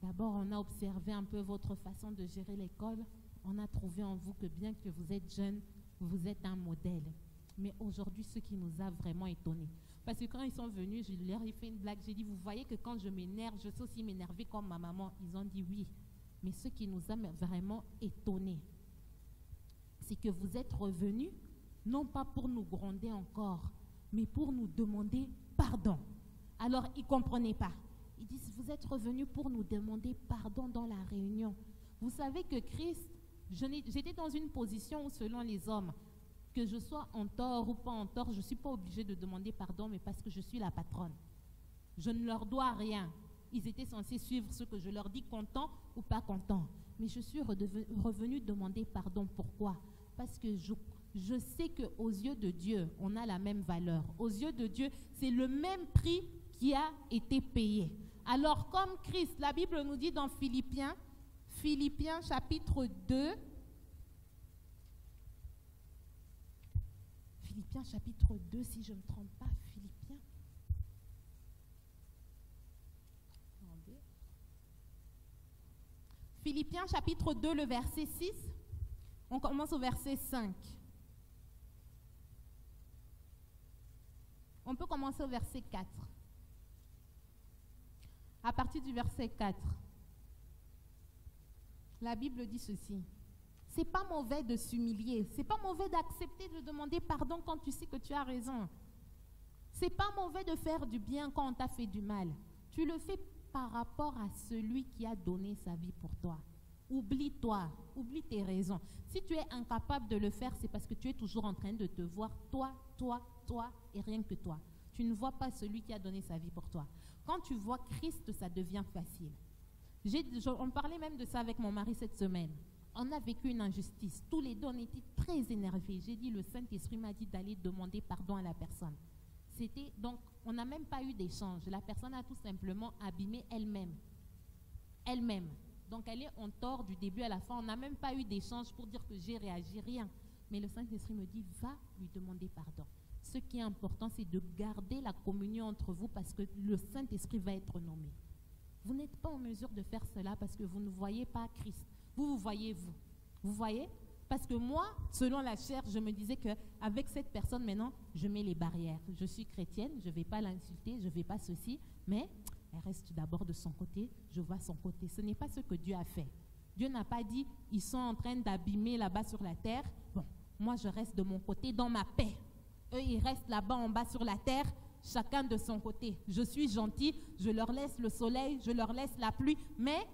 D'abord, on a observé un peu votre façon de gérer l'école. On a trouvé en vous que bien que vous êtes jeune, vous êtes un modèle. Mais aujourd'hui, ce qui nous a vraiment étonnés. Parce que quand ils sont venus, je leur ai fait une blague. J'ai dit, vous voyez que quand je m'énerve, je sais aussi m'énerver comme ma maman. Ils ont dit oui. Mais ce qui nous a vraiment étonnés, c'est que vous êtes revenus, non pas pour nous gronder encore, mais pour nous demander pardon. Alors, ils ne comprenaient pas. Ils disent, vous êtes revenus pour nous demander pardon dans la réunion. Vous savez que Christ, j'étais dans une position où, selon les hommes, que je sois en tort ou pas en tort, je ne suis pas obligée de demander pardon, mais parce que je suis la patronne. Je ne leur dois rien. Ils étaient censés suivre ce que je leur dis, content ou pas content. Mais je suis revenue demander pardon. Pourquoi? Parce que je sais qu'aux yeux de Dieu, on a la même valeur. Aux yeux de Dieu, c'est le même prix qui a été payé. Alors, comme Christ, la Bible nous dit dans Philippiens chapitre 2, Philippiens chapitre 2, si je ne me trompe pas, Philippiens. Philippiens chapitre 2, le verset 6. On commence au verset 5. On peut commencer au verset 4. À partir du verset 4, la Bible dit ceci. C'est pas mauvais de s'humilier. C'est pas mauvais d'accepter de demander pardon quand tu sais que tu as raison. C'est pas mauvais de faire du bien quand on t'a fait du mal. Tu le fais par rapport à celui qui a donné sa vie pour toi. Oublie-toi, oublie tes raisons. Si tu es incapable de le faire, c'est parce que tu es toujours en train de te voir toi et rien que toi. tu ne vois pas celui qui a donné sa vie pour toi. Quand tu vois Christ, ça devient facile. On parlait même de ça avec mon mari cette semaine. On a vécu une injustice. Tous les deux, on était très énervés. J'ai dit, le Saint-Esprit m'a dit d'aller demander pardon à la personne. Donc, on n'a même pas eu d'échange. La personne a tout simplement abîmé elle-même. Elle-même. Donc, elle est en tort du début à la fin. On n'a même pas eu d'échange pour dire que j'ai réagi, rien. Mais le Saint-Esprit me dit, va lui demander pardon. Ce qui est important, c'est de garder la communion entre vous parce que le Saint-Esprit va être nommé. Vous n'êtes pas en mesure de faire cela parce que vous ne voyez pas Christ. Vous voyez vous. Vous voyez? Parce que moi, selon la chair, je me disais qu'avec cette personne, maintenant, je mets les barrières. Je suis chrétienne, je ne vais pas l'insulter, je ne vais pas ceci, mais elle reste d'abord de son côté, je vois son côté. Ce n'est pas ce que Dieu a fait. Dieu n'a pas dit, ils sont en train d'abîmer là-bas sur la terre. Bon, moi, je reste de mon côté dans ma paix. Eux, ils restent là-bas en bas sur la terre, chacun de son côté. Je suis gentil, je leur laisse le soleil, je leur laisse la pluie, mais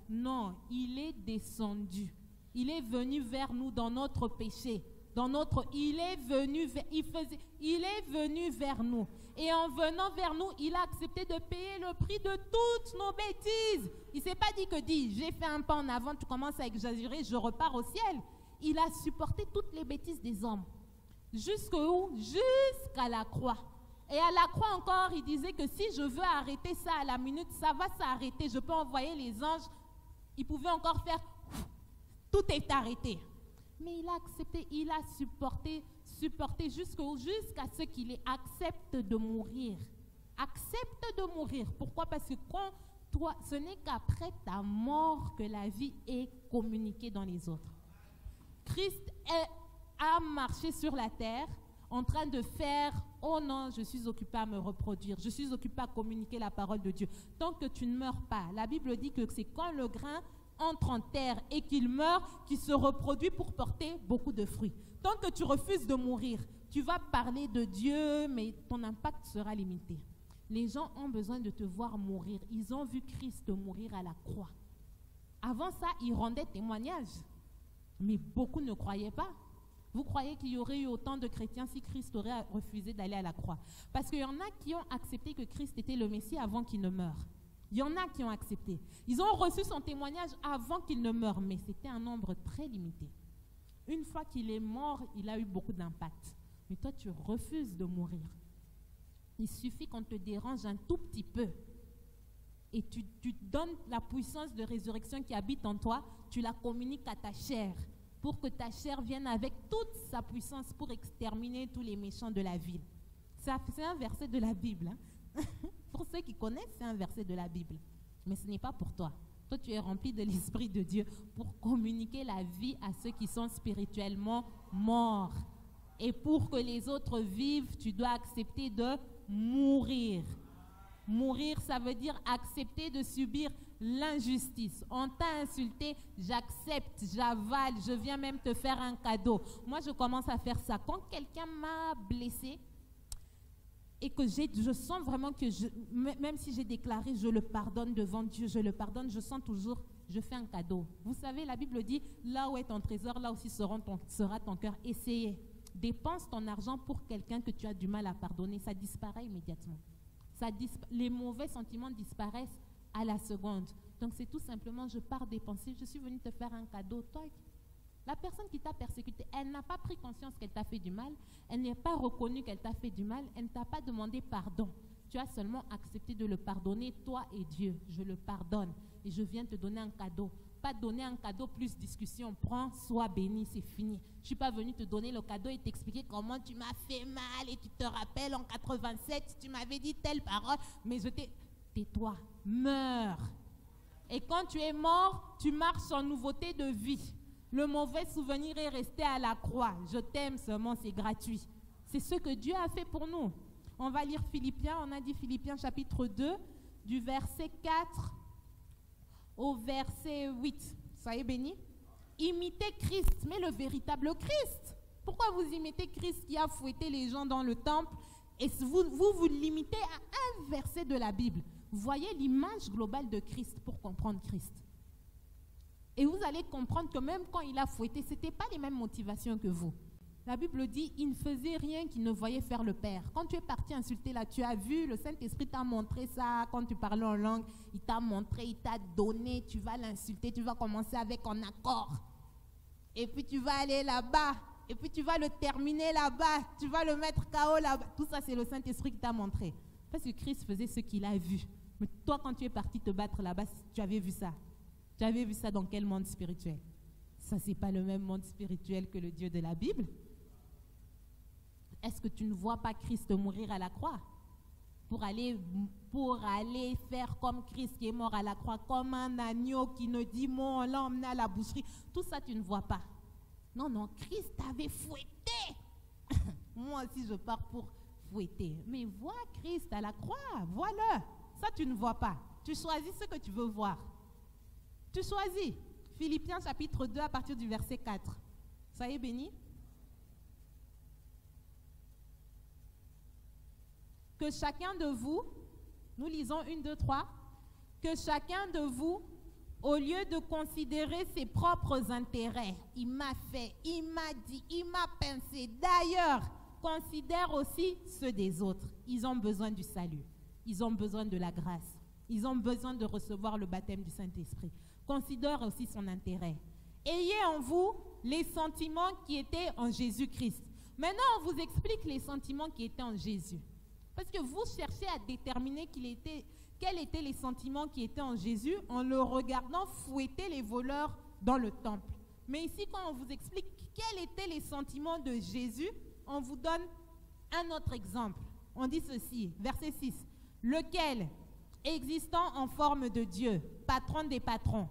non, il est descendu. Il est venu vers nous dans notre péché. Il est venu vers nous. Et en venant vers nous, il a accepté de payer le prix de toutes nos bêtises. Il ne s'est pas dit j'ai fait un pas en avant, tu commences à exagérer, je repars au ciel. Il a supporté toutes les bêtises des hommes. Jusqu'où? Jusqu'à la croix. Et à la croix encore, il disait que si je veux arrêter ça à la minute, ça va s'arrêter. Je peux envoyer les anges. Ils pouvaient encore faire, tout est arrêté. Mais il a accepté, il a supporté jusqu'à ce qu'il accepte de mourir. Accepte de mourir. Pourquoi? Parce que ce n'est qu'après ta mort que la vie est communiquée dans les autres. Christ a marché sur la terre en train de faire, oh non, je suis occupé à me reproduire, je suis occupé à communiquer la parole de Dieu. Tant que tu ne meurs pas, la Bible dit que c'est quand le grain entre en terre et qu'il meurt, qu'il se reproduit pour porter beaucoup de fruits. Tant que tu refuses de mourir, tu vas parler de Dieu, mais ton impact sera limité. Les gens ont besoin de te voir mourir. Ils ont vu Christ mourir à la croix. Avant ça, ils rendaient témoignage. Mais beaucoup ne croyaient pas. Vous croyez qu'il y aurait eu autant de chrétiens si Christ aurait refusé d'aller à la croix? Parce qu'il y en a qui ont accepté que Christ était le Messie avant qu'il ne meure. Il y en a qui ont accepté. Ils ont reçu son témoignage avant qu'il ne meure, mais c'était un nombre très limité. Une fois qu'il est mort, il a eu beaucoup d'impact. Mais toi, tu refuses de mourir. Il suffit qu'on te dérange un tout petit peu et tu donnes la puissance de résurrection qui habite en toi, tu la communiques à ta chair pour que ta chair vienne avec toute sa puissance pour exterminer tous les méchants de la ville. C'est un verset de la Bible. Hein? Pour ceux qui connaissent, c'est un verset de la Bible. Mais ce n'est pas pour toi. Toi, tu es rempli de l'Esprit de Dieu pour communiquer la vie à ceux qui sont spirituellement morts. Et pour que les autres vivent, tu dois accepter de mourir. Mourir, ça veut dire accepter de subir l'injustice. On t'a insulté, j'accepte, j'avale, je viens même te faire un cadeau. Moi, je commence à faire ça. Quand quelqu'un m'a blessé et que je sens vraiment que, même si j'ai déclaré, je le pardonne devant Dieu, je le pardonne, je sens toujours, je fais un cadeau. Vous savez, la Bible dit, là où est ton trésor, là aussi sera ton cœur. Essayez. Dépense ton argent pour quelqu'un que tu as du mal à pardonner. Ça disparaît immédiatement. Les mauvais sentiments disparaissent à la seconde. Donc c'est tout simplement, je pars dépenser, je suis venue te faire un cadeau. Toi, la personne qui t'a persécuté, elle n'a pas pris conscience qu'elle t'a fait du mal, elle n'est pas reconnue qu'elle t'a fait du mal, elle ne t'a pas demandé pardon. Tu as seulement accepté de le pardonner, toi et Dieu. Je le pardonne et je viens te donner un cadeau. Pas donner un cadeau plus discussion. Prends, sois béni, c'est fini. Je ne suis pas venue te donner le cadeau et t'expliquer comment tu m'as fait mal et tu te rappelles en 87, tu m'avais dit telle parole, mais tais-toi, meurs. Et quand tu es mort, tu marches en nouveauté de vie. Le mauvais souvenir est resté à la croix. Je t'aime seulement, c'est gratuit. C'est ce que Dieu a fait pour nous. On va lire Philippiens, on a dit Philippiens chapitre 2, du verset 4 au verset 8. Soyez bénis. Imitez Christ, mais le véritable Christ. Pourquoi vous imitez Christ qui a fouetté les gens dans le temple et vous limitez à un verset de la Bible? Voyez l'image globale de Christ pour comprendre Christ. Et vous allez comprendre que même quand il a fouetté, ce n'était pas les mêmes motivations que vous. La Bible dit, il ne faisait rien qu'il ne voyait faire le Père. Quand tu es parti insulter là, tu as vu, le Saint-Esprit t'a montré ça. Quand tu parlais en langue, il t'a montré, il t'a donné. Tu vas l'insulter, tu vas commencer avec un accord. Et puis tu vas aller là-bas. Et puis tu vas le terminer là-bas. Tu vas le mettre KO là-bas. Tout ça, c'est le Saint-Esprit qui t'a montré. Parce que Christ faisait ce qu'il a vu. Mais toi, quand tu es parti te battre là-bas, tu avais vu ça. Tu avais vu ça dans quel monde spirituel? Ça, ce n'est pas le même monde spirituel que le Dieu de la Bible. Est-ce que tu ne vois pas Christ mourir à la croix pour aller faire comme Christ qui est mort à la croix, comme un agneau qui ne dit mot, on l'a emmené à la boucherie. Tout ça, tu ne vois pas. Non, non, Christ t'avait fouetté. Moi aussi, je pars pour fouetter. Mais vois Christ à la croix, vois-le. Ça, tu ne vois pas. Tu choisis ce que tu veux voir. Tu choisis. Philippiens chapitre 2 à partir du verset 4. Soyez bénis. Que chacun de vous, nous lisons 1, 2, 3, que chacun de vous, au lieu de considérer ses propres intérêts, il m'a fait, il m'a dit, il m'a pincé, d'ailleurs, considère aussi ceux des autres. Ils ont besoin du salut, ils ont besoin de la grâce, ils ont besoin de recevoir le baptême du Saint-Esprit. Considère aussi son intérêt. Ayez en vous les sentiments qui étaient en Jésus-Christ. Maintenant, on vous explique les sentiments qui étaient en Jésus. Parce que vous cherchez à déterminer quels étaient les sentiments qui étaient en Jésus en le regardant fouetter les voleurs dans le temple. Mais ici, quand on vous explique quels étaient les sentiments de Jésus, on vous donne un autre exemple. On dit ceci, verset 6. Lequel, existant en forme de Dieu, patron des patrons,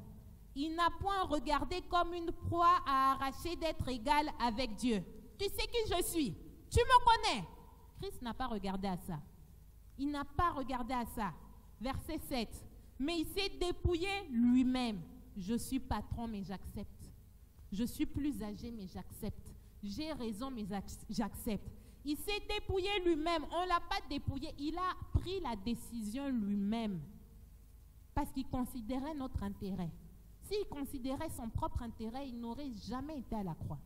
il n'a point regardé comme une proie à arracher d'être égal avec Dieu. Tu sais qui je suis, tu me connais. Christ n'a pas regardé à ça. Il n'a pas regardé à ça. Verset 7. Mais il s'est dépouillé lui-même. Je suis patron, mais j'accepte. Je suis plus âgé, mais j'accepte. J'ai raison, mais j'accepte. Il s'est dépouillé lui-même. On ne l'a pas dépouillé. Il a pris la décision lui-même. Parce qu'il considérait notre intérêt. S'il considérait son propre intérêt, il n'aurait jamais été à la croix.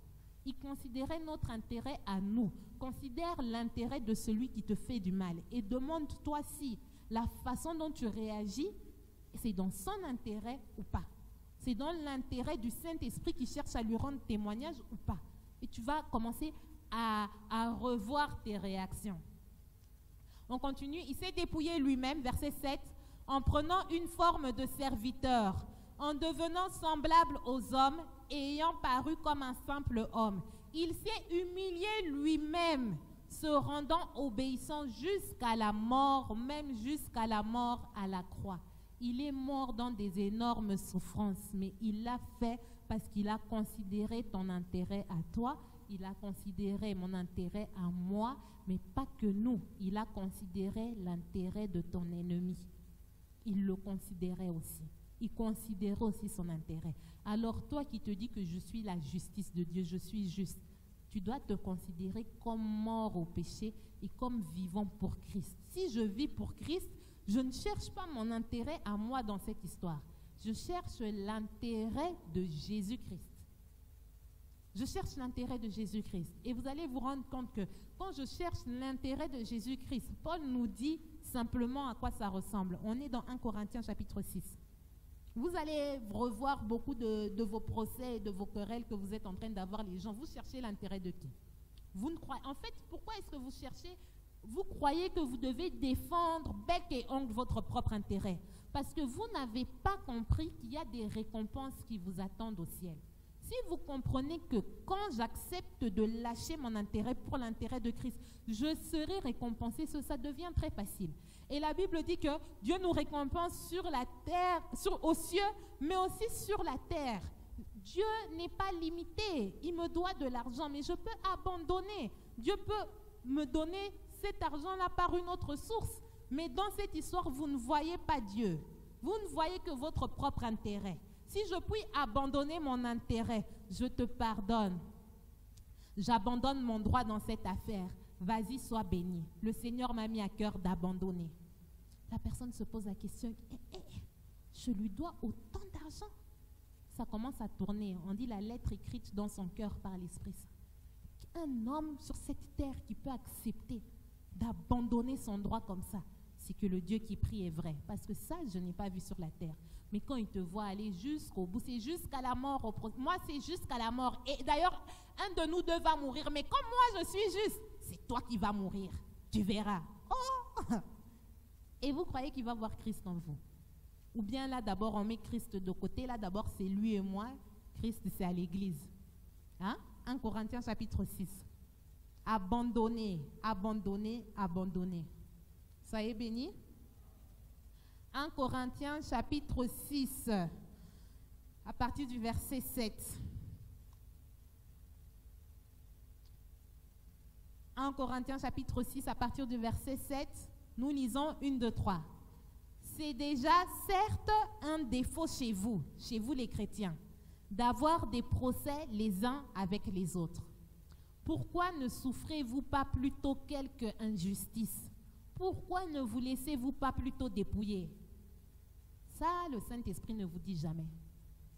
Il considérait notre intérêt à nous. Considère l'intérêt de celui qui te fait du mal. Et demande-toi si la façon dont tu réagis, c'est dans son intérêt ou pas. C'est dans l'intérêt du Saint-Esprit qui cherche à lui rendre témoignage ou pas. Et tu vas commencer à revoir tes réactions. On continue. Il s'est dépouillé lui-même, verset 7, en prenant une forme de serviteur, en devenant semblable aux hommes et ayant paru comme un simple homme. Il s'est humilié lui-même, se rendant obéissant jusqu'à la mort, même jusqu'à la mort à la croix. Il est mort dans des énormes souffrances, mais il l'a fait parce qu'il a considéré ton intérêt à toi, il a considéré mon intérêt à moi, mais pas que nous. Il a considéré l'intérêt de ton ennemi. Il le considérait aussi. Il considérait aussi son intérêt. Alors toi qui te dis que je suis la justice de Dieu, je suis juste, tu dois te considérer comme mort au péché et comme vivant pour Christ. Si je vis pour Christ, je ne cherche pas mon intérêt à moi dans cette histoire. Je cherche l'intérêt de Jésus-Christ. Je cherche l'intérêt de Jésus-Christ. Et vous allez vous rendre compte que quand je cherche l'intérêt de Jésus-Christ, Paul nous dit simplement à quoi ça ressemble. On est dans 1 Corinthiens chapitre 6. Vous allez revoir beaucoup de vos procès et de vos querelles que vous êtes en train d'avoir les gens. Vous cherchez l'intérêt de qui? Vous ne croyez. En fait, pourquoi est-ce que vous cherchez? Vous croyez que vous devez défendre bec et ongle votre propre intérêt. Parce que vous n'avez pas compris qu'il y a des récompenses qui vous attendent au ciel. Si vous comprenez que quand j'accepte de lâcher mon intérêt pour l'intérêt de Christ, je serai récompensé, ça devient très facile. Et la Bible dit que Dieu nous récompense sur la terre, aux cieux, mais aussi sur la terre. Dieu n'est pas limité. Il me doit de l'argent, mais je peux abandonner. Dieu peut me donner cet argent-là par une autre source. Mais dans cette histoire, vous ne voyez pas Dieu. Vous ne voyez que votre propre intérêt. Si je puis abandonner mon intérêt, je te pardonne. J'abandonne mon droit dans cette affaire. Vas-y, sois béni. Le Seigneur m'a mis à cœur d'abandonner. La personne se pose la question, je lui dois autant d'argent? Ça commence à tourner. On dit la lettre écrite dans son cœur par l'Esprit Saint. un homme sur cette terre qui peut accepter d'abandonner son droit comme ça, c'est que le Dieu qui prie est vrai. Parce que ça, je n'ai pas vu sur la terre. Mais quand il te voit aller jusqu'au bout, c'est jusqu'à la mort. Moi, c'est jusqu'à la mort. Et d'ailleurs, un de nous deux va mourir. Mais comme moi, je suis juste, c'est toi qui vas mourir. Tu verras. Oh! Et vous croyez qu'il va voir Christ en vous? Ou bien là, d'abord, on met Christ de côté. Là, d'abord, c'est lui et moi. Christ, c'est à l'église. Hein? 1 Corinthiens chapitre 6. Abandonner, abandonner, abandonner. Soyez bénis. 1 Corinthiens chapitre 6, à partir du verset 7. 1 Corinthiens chapitre 6, à partir du verset 7, nous lisons 1, 2, 3. C'est déjà certes un défaut chez vous les chrétiens, d'avoir des procès les uns avec les autres. Pourquoi ne souffrez-vous pas plutôt quelque injustice? Pourquoi ne vous laissez-vous pas plutôt dépouiller? Ça, le Saint-Esprit ne vous dit jamais.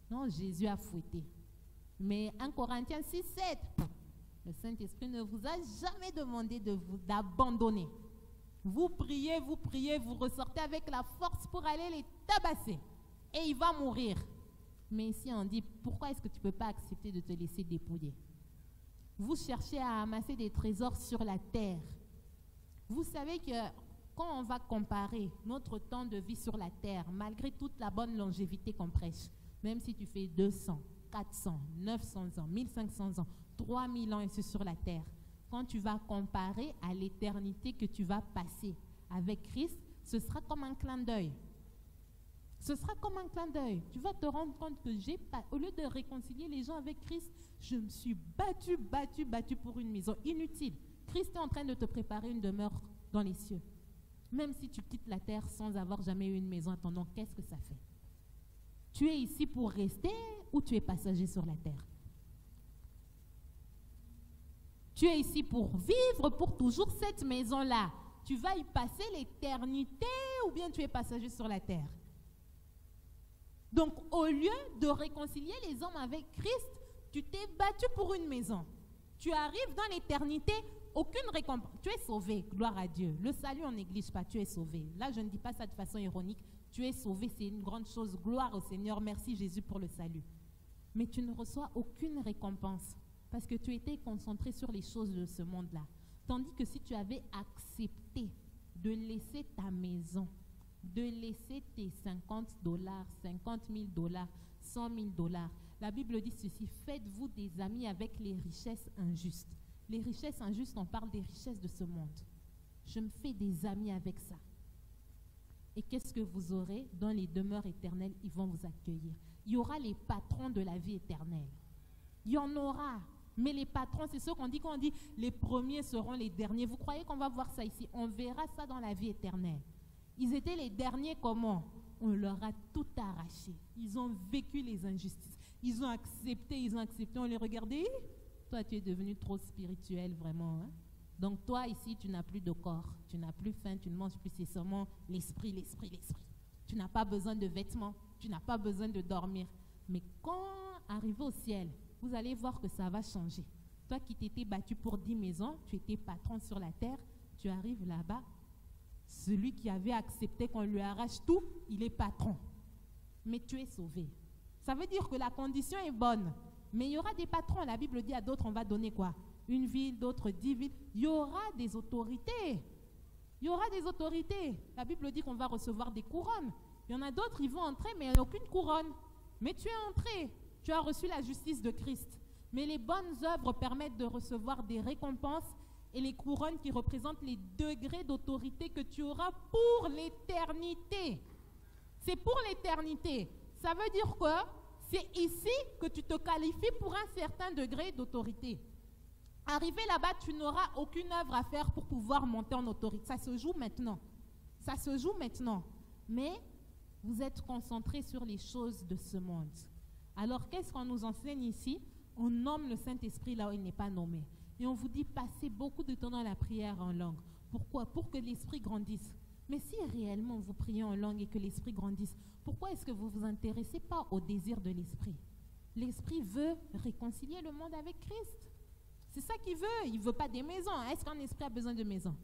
Non, Jésus a fouetté. Mais 1 Corinthiens 6, 7, le Saint-Esprit ne vous a jamais demandé d'abandonner. Vous priez, vous ressortez avec la force pour aller les tabasser. Et il va mourir. Mais ici, on dit, pourquoi est-ce que tu ne peux pas accepter de te laisser dépouiller? Vous cherchez à amasser des trésors sur la terre. Vous savez que quand on va comparer notre temps de vie sur la terre, malgré toute la bonne longévité qu'on prêche, même si tu fais 200, 400, 900 ans, 1500 ans, 3000 ans ici sur la terre, quand tu vas comparer à l'éternité que tu vas passer avec Christ, ce sera comme un clin d'œil. Ce sera comme un clin d'œil. Tu vas te rendre compte que au lieu de réconcilier les gens avec Christ, je me suis battu pour une maison. Inutile. Christ est en train de te préparer une demeure dans les cieux. Même si tu quittes la terre sans avoir jamais eu une maison à ton nom, qu'est-ce que ça fait? Tu es ici pour rester ou tu es passager sur la terre? Tu es ici pour vivre pour toujours cette maison-là. Tu vas y passer l'éternité ou bien tu es passager sur la terre? Donc, au lieu de réconcilier les hommes avec Christ, tu t'es battu pour une maison. Tu arrives dans l'éternité, aucune récompense. Tu es sauvé, gloire à Dieu. Le salut, on néglige pas, tu es sauvé. Là, je ne dis pas ça de façon ironique. Tu es sauvé, c'est une grande chose. Gloire au Seigneur, merci Jésus pour le salut. Mais tu ne reçois aucune récompense parce que tu étais concentré sur les choses de ce monde-là. Tandis que si tu avais accepté de laisser ta maison, de laisser tes $50, $50,000, $100,000, la Bible dit ceci, faites-vous des amis avec les richesses injustes. Les richesses injustes, on parle des richesses de ce monde. Je me fais des amis avec ça. Et qu'est-ce que vous aurez? Dans les demeures éternelles, ils vont vous accueillir. Il y aura les patrons de la vie éternelle. Il y en aura. Mais les patrons, c'est ceux qu'on dit les premiers seront les derniers. Vous croyez qu'on va voir ça ici? On verra ça dans la vie éternelle. Ils étaient les derniers comment? On leur a tout arraché. Ils ont vécu les injustices. Ils ont accepté, on les regardait. Toi, tu es devenu trop spirituel, vraiment. Hein? Donc, toi, ici, tu n'as plus de corps. Tu n'as plus faim, tu ne manges plus. C'est seulement l'esprit. Tu n'as pas besoin de vêtements. Tu n'as pas besoin de dormir. Mais quand arrivé au ciel, vous allez voir que ça va changer. Toi qui t'étais battu pour 10 maisons, tu étais patron sur la terre, tu arrives là-bas. Celui qui avait accepté qu'on lui arrache tout, il est patron. Mais tu es sauvé. Ça veut dire que la condition est bonne. Mais il y aura des patrons. La Bible dit à d'autres, on va donner quoi? Une ville, d'autres 10 villes. Il y aura des autorités. Il y aura des autorités. La Bible dit qu'on va recevoir des couronnes. Il y en a d'autres, ils vont entrer, mais il n'y a aucune couronne. Mais tu es entré. Tu as reçu la justice de Christ. Mais les bonnes œuvres permettent de recevoir des récompenses et les couronnes qui représentent les degrés d'autorité que tu auras pour l'éternité. C'est pour l'éternité. Ça veut dire quoi? C'est ici que tu te qualifies pour un certain degré d'autorité. Arrivé là-bas, tu n'auras aucune œuvre à faire pour pouvoir monter en autorité. Ça se joue maintenant. Ça se joue maintenant. Mais vous êtes concentrés sur les choses de ce monde. Alors, qu'est-ce qu'on nous enseigne ici? On nomme le Saint-Esprit là où il n'est pas nommé. Et on vous dit, passez beaucoup de temps dans la prière en langue. Pourquoi? Pour que l'Esprit grandisse. Mais si réellement vous priez en langue et que l'Esprit grandisse, pourquoi est-ce que vous ne vous intéressez pas au désir de l'Esprit? L'Esprit veut réconcilier le monde avec Christ. C'est ça qu'il veut. Il ne veut pas des maisons. Est-ce qu'un esprit a besoin de maisons?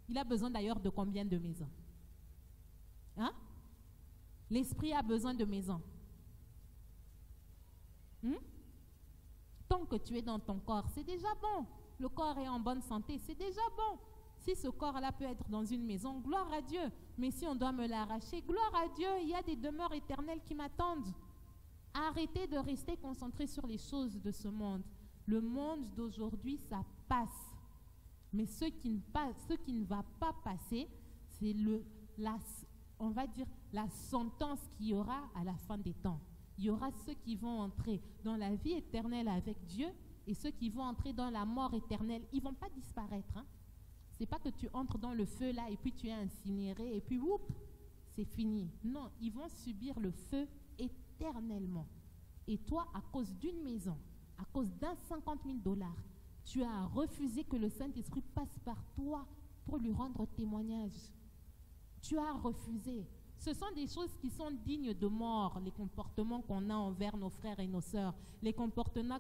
Il a besoin d'ailleurs de combien de maisons? Hein? L'esprit a besoin de maisons. Tant que tu es dans ton corps, c'est déjà bon. Le corps est en bonne santé, c'est déjà bon. Si ce corps-là peut être dans une maison, gloire à Dieu. Mais si on doit me l'arracher, gloire à Dieu, il y a des demeures éternelles qui m'attendent. Arrêtez de rester concentré sur les choses de ce monde. Le monde d'aujourd'hui, ça passe. Mais ce qui ne va pas passer, c'est on va dire, la sentence qu'il y aura à la fin des temps. Il y aura ceux qui vont entrer dans la vie éternelle avec Dieu et ceux qui vont entrer dans la mort éternelle. Ils ne vont pas disparaître. Hein? Ce n'est pas que tu entres dans le feu là et puis tu es incinéré et puis whoop, c'est fini. Non, ils vont subir le feu éternellement. Et toi, à cause d'une maison, à cause d'un 50 000 $, tu as refusé que le Saint-Esprit passe par toi pour lui rendre témoignage. Tu as refusé. Ce sont des choses qui sont dignes de mort, les comportements qu'on a envers nos frères et nos sœurs, les comportements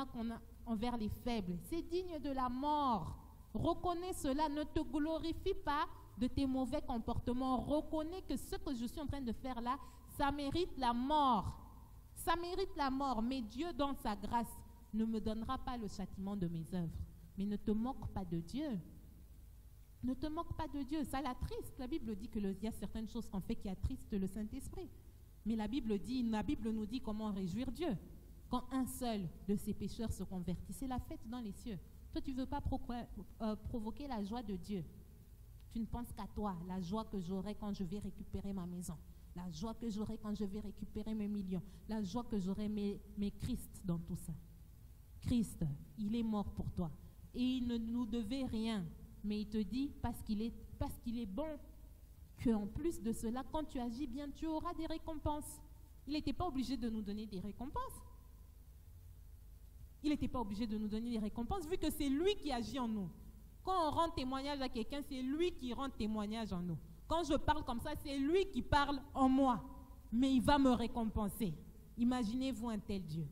qu'on a envers les faibles. C'est digne de la mort. Reconnais cela, ne te glorifie pas de tes mauvais comportements. Reconnais que ce que je suis en train de faire là, ça mérite la mort. Ça mérite la mort, mais Dieu, dans sa grâce, ne me donnera pas le châtiment de mes œuvres. Mais ne te moque pas de Dieu. Ne te moque pas de Dieu, ça l'attriste. La Bible dit qu'il y a certaines choses qu'on fait qui attristent le Saint-Esprit. Mais la Bible nous dit comment réjouir Dieu. Quand un seul de ces pécheurs se convertit, c'est la fête dans les cieux. Toi, tu ne veux pas provoquer la joie de Dieu. Tu ne penses qu'à toi, la joie que j'aurai quand je vais récupérer ma maison, la joie que j'aurai quand je vais récupérer mes millions, la joie que j'aurai mes Christ dans tout ça. Christ, il est mort pour toi. Et il ne nous devait rien. Mais il te dit, parce qu'il est bon, qu'en plus de cela, quand tu agis bien, tu auras des récompenses. Il n'était pas obligé de nous donner des récompenses. Il n'était pas obligé de nous donner des récompenses, vu que c'est lui qui agit en nous. Quand on rend témoignage à quelqu'un, c'est lui qui rend témoignage en nous. Quand je parle comme ça, c'est lui qui parle en moi. Mais il va me récompenser. Imaginez-vous un tel Dieu.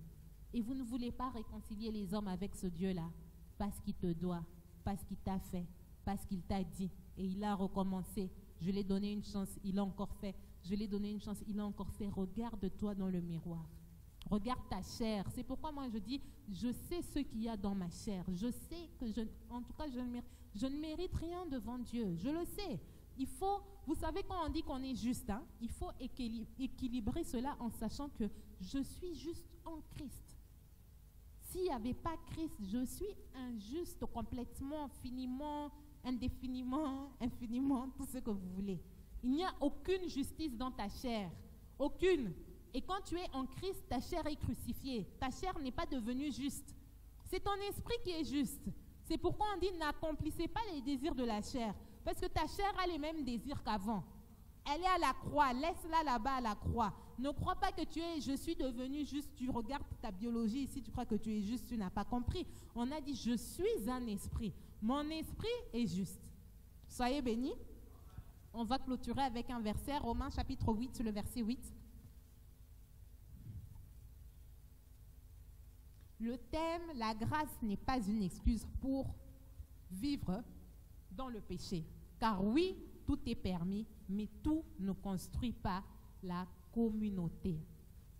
Et vous ne voulez pas réconcilier les hommes avec ce Dieu-là, parce qu'il te doit, parce qu'il t'a fait, parce qu'il t'a dit, et il a recommencé. Je l'ai donné une chance, il a encore fait. Je l'ai donné une chance, il a encore fait. Regarde-toi dans le miroir. Regarde ta chair. C'est pourquoi moi je dis, je sais ce qu'il y a dans ma chair. Je sais que en tout cas, je ne mérite rien devant Dieu. Je le sais. Il faut, vous savez quand on dit qu'on est juste, hein, il faut équilibrer cela en sachant que je suis juste en Christ. S'il n'y avait pas Christ, je suis injuste complètement, finiment, indéfiniment, infiniment, tout ce que vous voulez. Il n'y a aucune justice dans ta chair. Aucune. Et quand tu es en Christ, ta chair est crucifiée. Ta chair n'est pas devenue juste. C'est ton esprit qui est juste. C'est pourquoi on dit n'accomplissez pas les désirs de la chair. Parce que ta chair a les mêmes désirs qu'avant. Elle est à la croix. Laisse-la là-bas à la croix. Ne crois pas que je suis devenu juste. Tu regardes ta biologie ici, tu crois que tu es juste, tu n'as pas compris. On a dit, je suis un esprit. Mon esprit est juste. Soyez bénis. On va clôturer avec un verset, Romains chapitre 8, le verset 8. Le thème, la grâce n'est pas une excuse pour vivre dans le péché. Car oui, tout est permis, mais tout ne construit pas la communauté.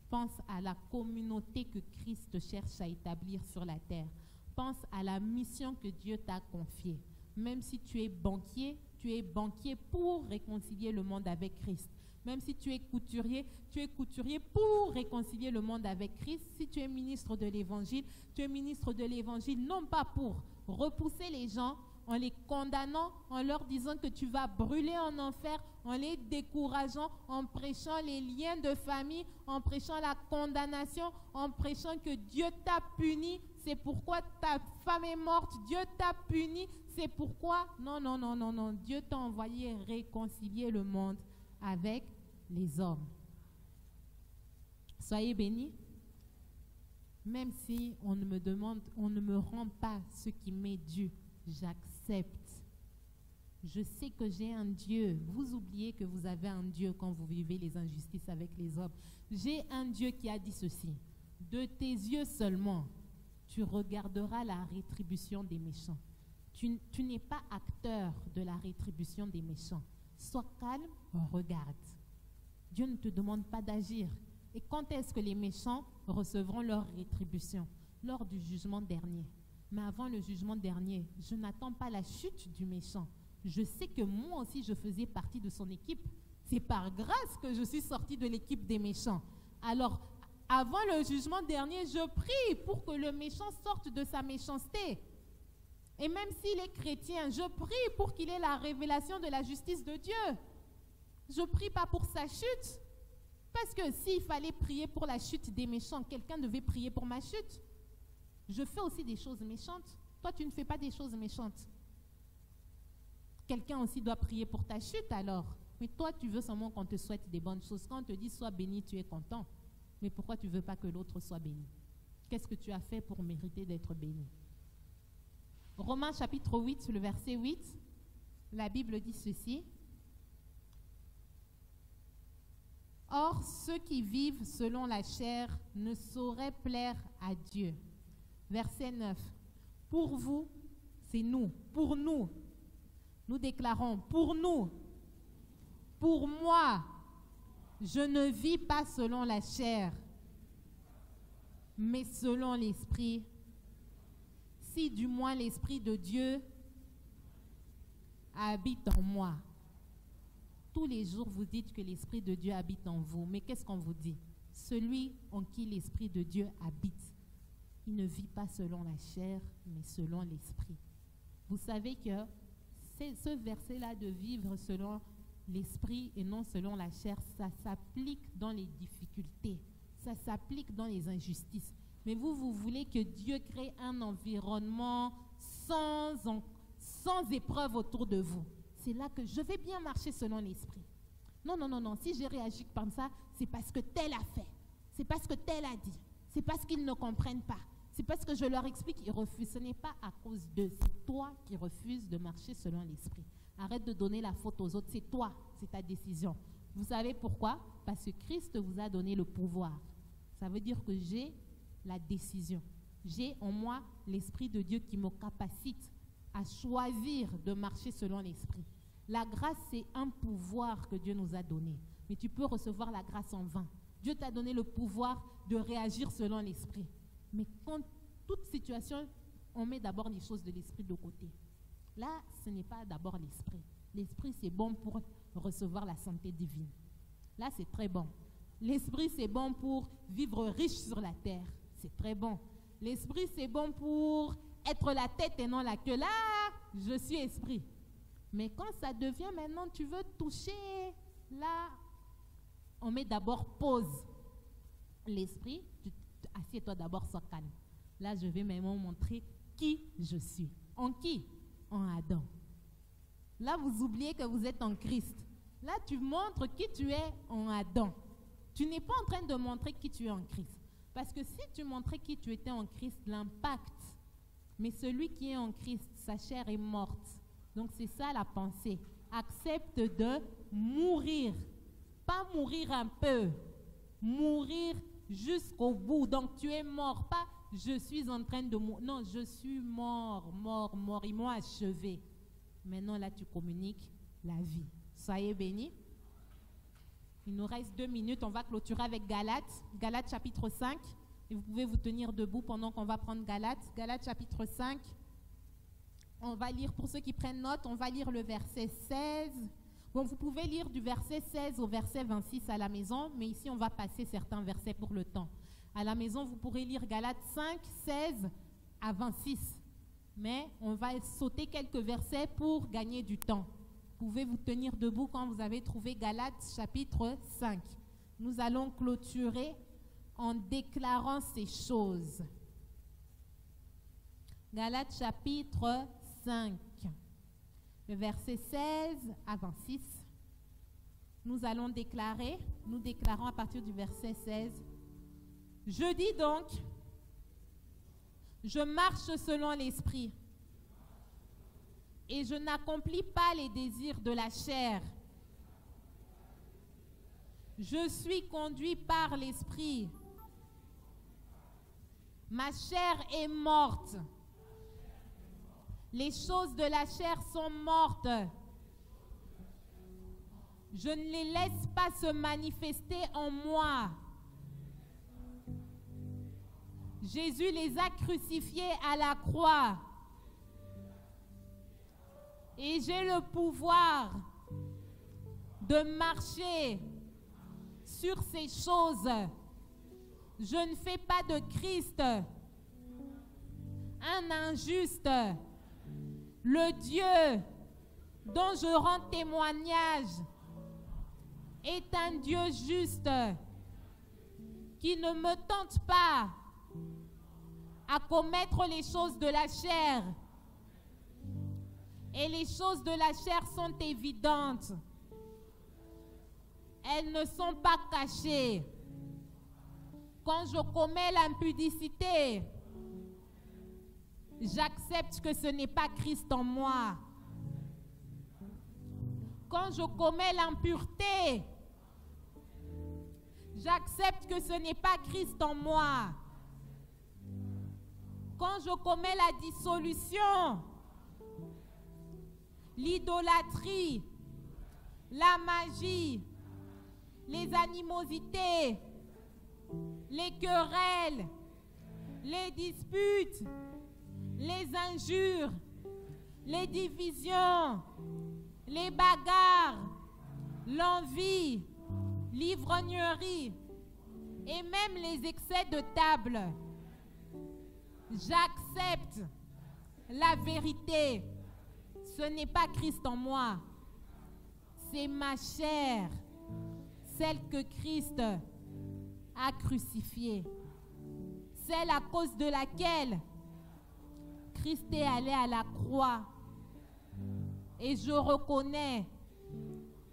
Pense à la communauté que Christ cherche à établir sur la terre. Pense à la mission que Dieu t'a confiée. Même si tu es banquier pour réconcilier le monde avec Christ. Même si tu es couturier pour réconcilier le monde avec Christ. Si tu es ministre de l'Évangile, tu es ministre de l'Évangile non pas pour repousser les gens, en les condamnant, en leur disant que tu vas brûler en enfer, en les décourageant, en prêchant les liens de famille, en prêchant la condamnation, en prêchant que Dieu t'a puni, c'est pourquoi ta femme est morte, Dieu t'a puni, c'est pourquoi... Non, Dieu t'a envoyé réconcilier le monde avec les hommes. Soyez bénis. Même si on ne me rend pas ce qui m'est dû, j'accepte. Je sais que j'ai un Dieu. Vous oubliez que vous avez un Dieu quand vous vivez les injustices avec les hommes. J'ai un Dieu qui a dit ceci. De tes yeux seulement, tu regarderas la rétribution des méchants. Tu n'es pas acteur de la rétribution des méchants. Sois calme, regarde. Dieu ne te demande pas d'agir. Et quand est-ce que les méchants recevront leur rétribution? Lors du jugement dernier. Mais avant le jugement dernier, je n'attends pas la chute du méchant. Je sais que moi aussi, je faisais partie de son équipe. C'est par grâce que je suis sortie de l'équipe des méchants. Alors, avant le jugement dernier, je prie pour que le méchant sorte de sa méchanceté. Et même s'il est chrétien, je prie pour qu'il ait la révélation de la justice de Dieu. Je prie pas pour sa chute. Parce que s'il fallait prier pour la chute des méchants, quelqu'un devait prier pour ma chute. Je fais aussi des choses méchantes. Toi, tu ne fais pas des choses méchantes. Quelqu'un aussi doit prier pour ta chute alors. Mais toi, tu veux seulement qu'on te souhaite des bonnes choses. Quand on te dit sois béni, tu es content. Mais pourquoi tu ne veux pas que l'autre soit béni? Qu'est-ce que tu as fait pour mériter d'être béni? Romains chapitre 8, le verset 8, la Bible dit ceci. Or, ceux qui vivent selon la chair ne sauraient plaire à Dieu. Verset 9. Pour vous, c'est nous. Pour nous. Nous déclarons, pour nous. Pour moi, je ne vis pas selon la chair, mais selon l'Esprit. Si du moins l'Esprit de Dieu habite en moi. Tous les jours, vous dites que l'Esprit de Dieu habite en vous. Mais qu'est-ce qu'on vous dit? Celui en qui l'Esprit de Dieu habite, il ne vit pas selon la chair, mais selon l'Esprit. Vous savez que ce verset-là de vivre selon l'Esprit et non selon la chair, ça s'applique dans les difficultés, ça s'applique dans les injustices. Mais vous voulez que Dieu crée un environnement sans épreuve autour de vous. C'est là que je vais bien marcher selon l'Esprit. Non, non, non, non. Si j'ai réagi comme ça, c'est parce que tel a fait. C'est parce que tel a dit. C'est parce qu'ils ne comprennent pas. C'est parce que je leur explique, ils refusent. Ce n'est pas à cause d'eux. C'est toi qui refuses de marcher selon l'Esprit. Arrête de donner la faute aux autres. C'est toi. C'est ta décision. Vous savez pourquoi? Parce que Christ vous a donné le pouvoir. Ça veut dire que j'ai la décision. J'ai en moi l'Esprit de Dieu qui me capacite à choisir de marcher selon l'Esprit. La grâce, c'est un pouvoir que Dieu nous a donné. Mais tu peux recevoir la grâce en vain. Dieu t'a donné le pouvoir de réagir selon l'Esprit. Mais quand toute situation, on met d'abord les choses de l'Esprit de côté. Là, ce n'est pas d'abord l'Esprit. L'Esprit, c'est bon pour recevoir la santé divine. Là, c'est très bon. L'Esprit, c'est bon pour vivre riche sur la terre. C'est très bon. L'Esprit, c'est bon pour être la tête et non la queue. Là, je suis esprit. Mais quand ça devient maintenant, tu veux toucher, là, on met d'abord pause. L'esprit, assieds-toi d'abord, sois calme. Là, je vais maintenant montrer qui je suis. En qui? En Adam. Là, vous oubliez que vous êtes en Christ. Là, tu montres qui tu es en Adam. Tu n'es pas en train de montrer qui tu es en Christ. Parce que si tu montrais qui tu étais en Christ, l'impact. Mais celui qui est en Christ, sa chair est morte. Donc c'est ça la pensée. Accepte de mourir. Pas mourir un peu. Mourir jusqu'au bout. Donc tu es mort. Pas je suis en train de mourir. Non, je suis mort, mort, mort. Ils m'ont achevé. Maintenant là tu communiques la vie. Soyez bénis. Il nous reste 2 minutes. On va clôturer avec Galates. Galates chapitre 5. Et vous pouvez vous tenir debout pendant qu'on va prendre Galates. Galates chapitre 5. On va lire, pour ceux qui prennent note, on va lire le verset 16. Bon, vous pouvez lire du verset 16 au verset 26 à la maison, mais ici, on va passer certains versets pour le temps. À la maison, vous pourrez lire Galates 5, 16 à 26. Mais on va sauter quelques versets pour gagner du temps. Vous pouvez vous tenir debout quand vous avez trouvé Galates chapitre 5. Nous allons clôturer en déclarant ces choses. Galates chapitre 5, le verset 16 à 26. Nous allons déclarer, nous déclarons à partir du verset 16. Je dis donc, je marche selon l'Esprit et je n'accomplis pas les désirs de la chair. Je suis conduit par l'Esprit. Ma chair est morte. Les choses de la chair sont mortes. Je ne les laisse pas se manifester en moi. Jésus les a crucifiés à la croix. Et j'ai le pouvoir de marcher sur ces choses. Je ne fais pas de Christ un injuste. Le Dieu dont je rends témoignage est un Dieu juste qui ne me tente pas à commettre les choses de la chair. Et les choses de la chair sont évidentes. Elles ne sont pas cachées. Quand je commets l'impudicité, j'accepte que ce n'est pas Christ en moi. Quand je commets l'impureté, j'accepte que ce n'est pas Christ en moi. Quand je commets la dissolution, l'idolâtrie, la magie, les animosités, les querelles, les disputes, les injures, les divisions, les bagarres, l'envie, l'ivrognerie et même les excès de table. J'accepte la vérité. Ce n'est pas Christ en moi. C'est ma chair, celle que Christ a crucifiée. Celle à cause de laquelle Christ est allé à la croix. Et je reconnais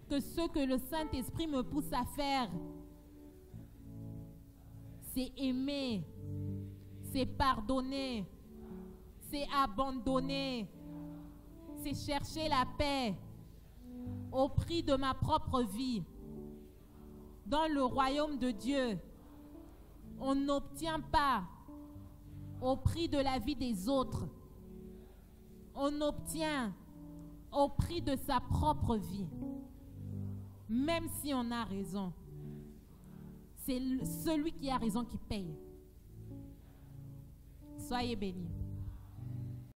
que ce que le Saint-Esprit me pousse à faire, c'est aimer, c'est pardonner, c'est abandonner, c'est chercher la paix au prix de ma propre vie. Dans le royaume de Dieu, on n'obtient pas au prix de la vie des autres. On obtient au prix de sa propre vie. Même si on a raison. C'est celui qui a raison qui paye. Soyez bénis.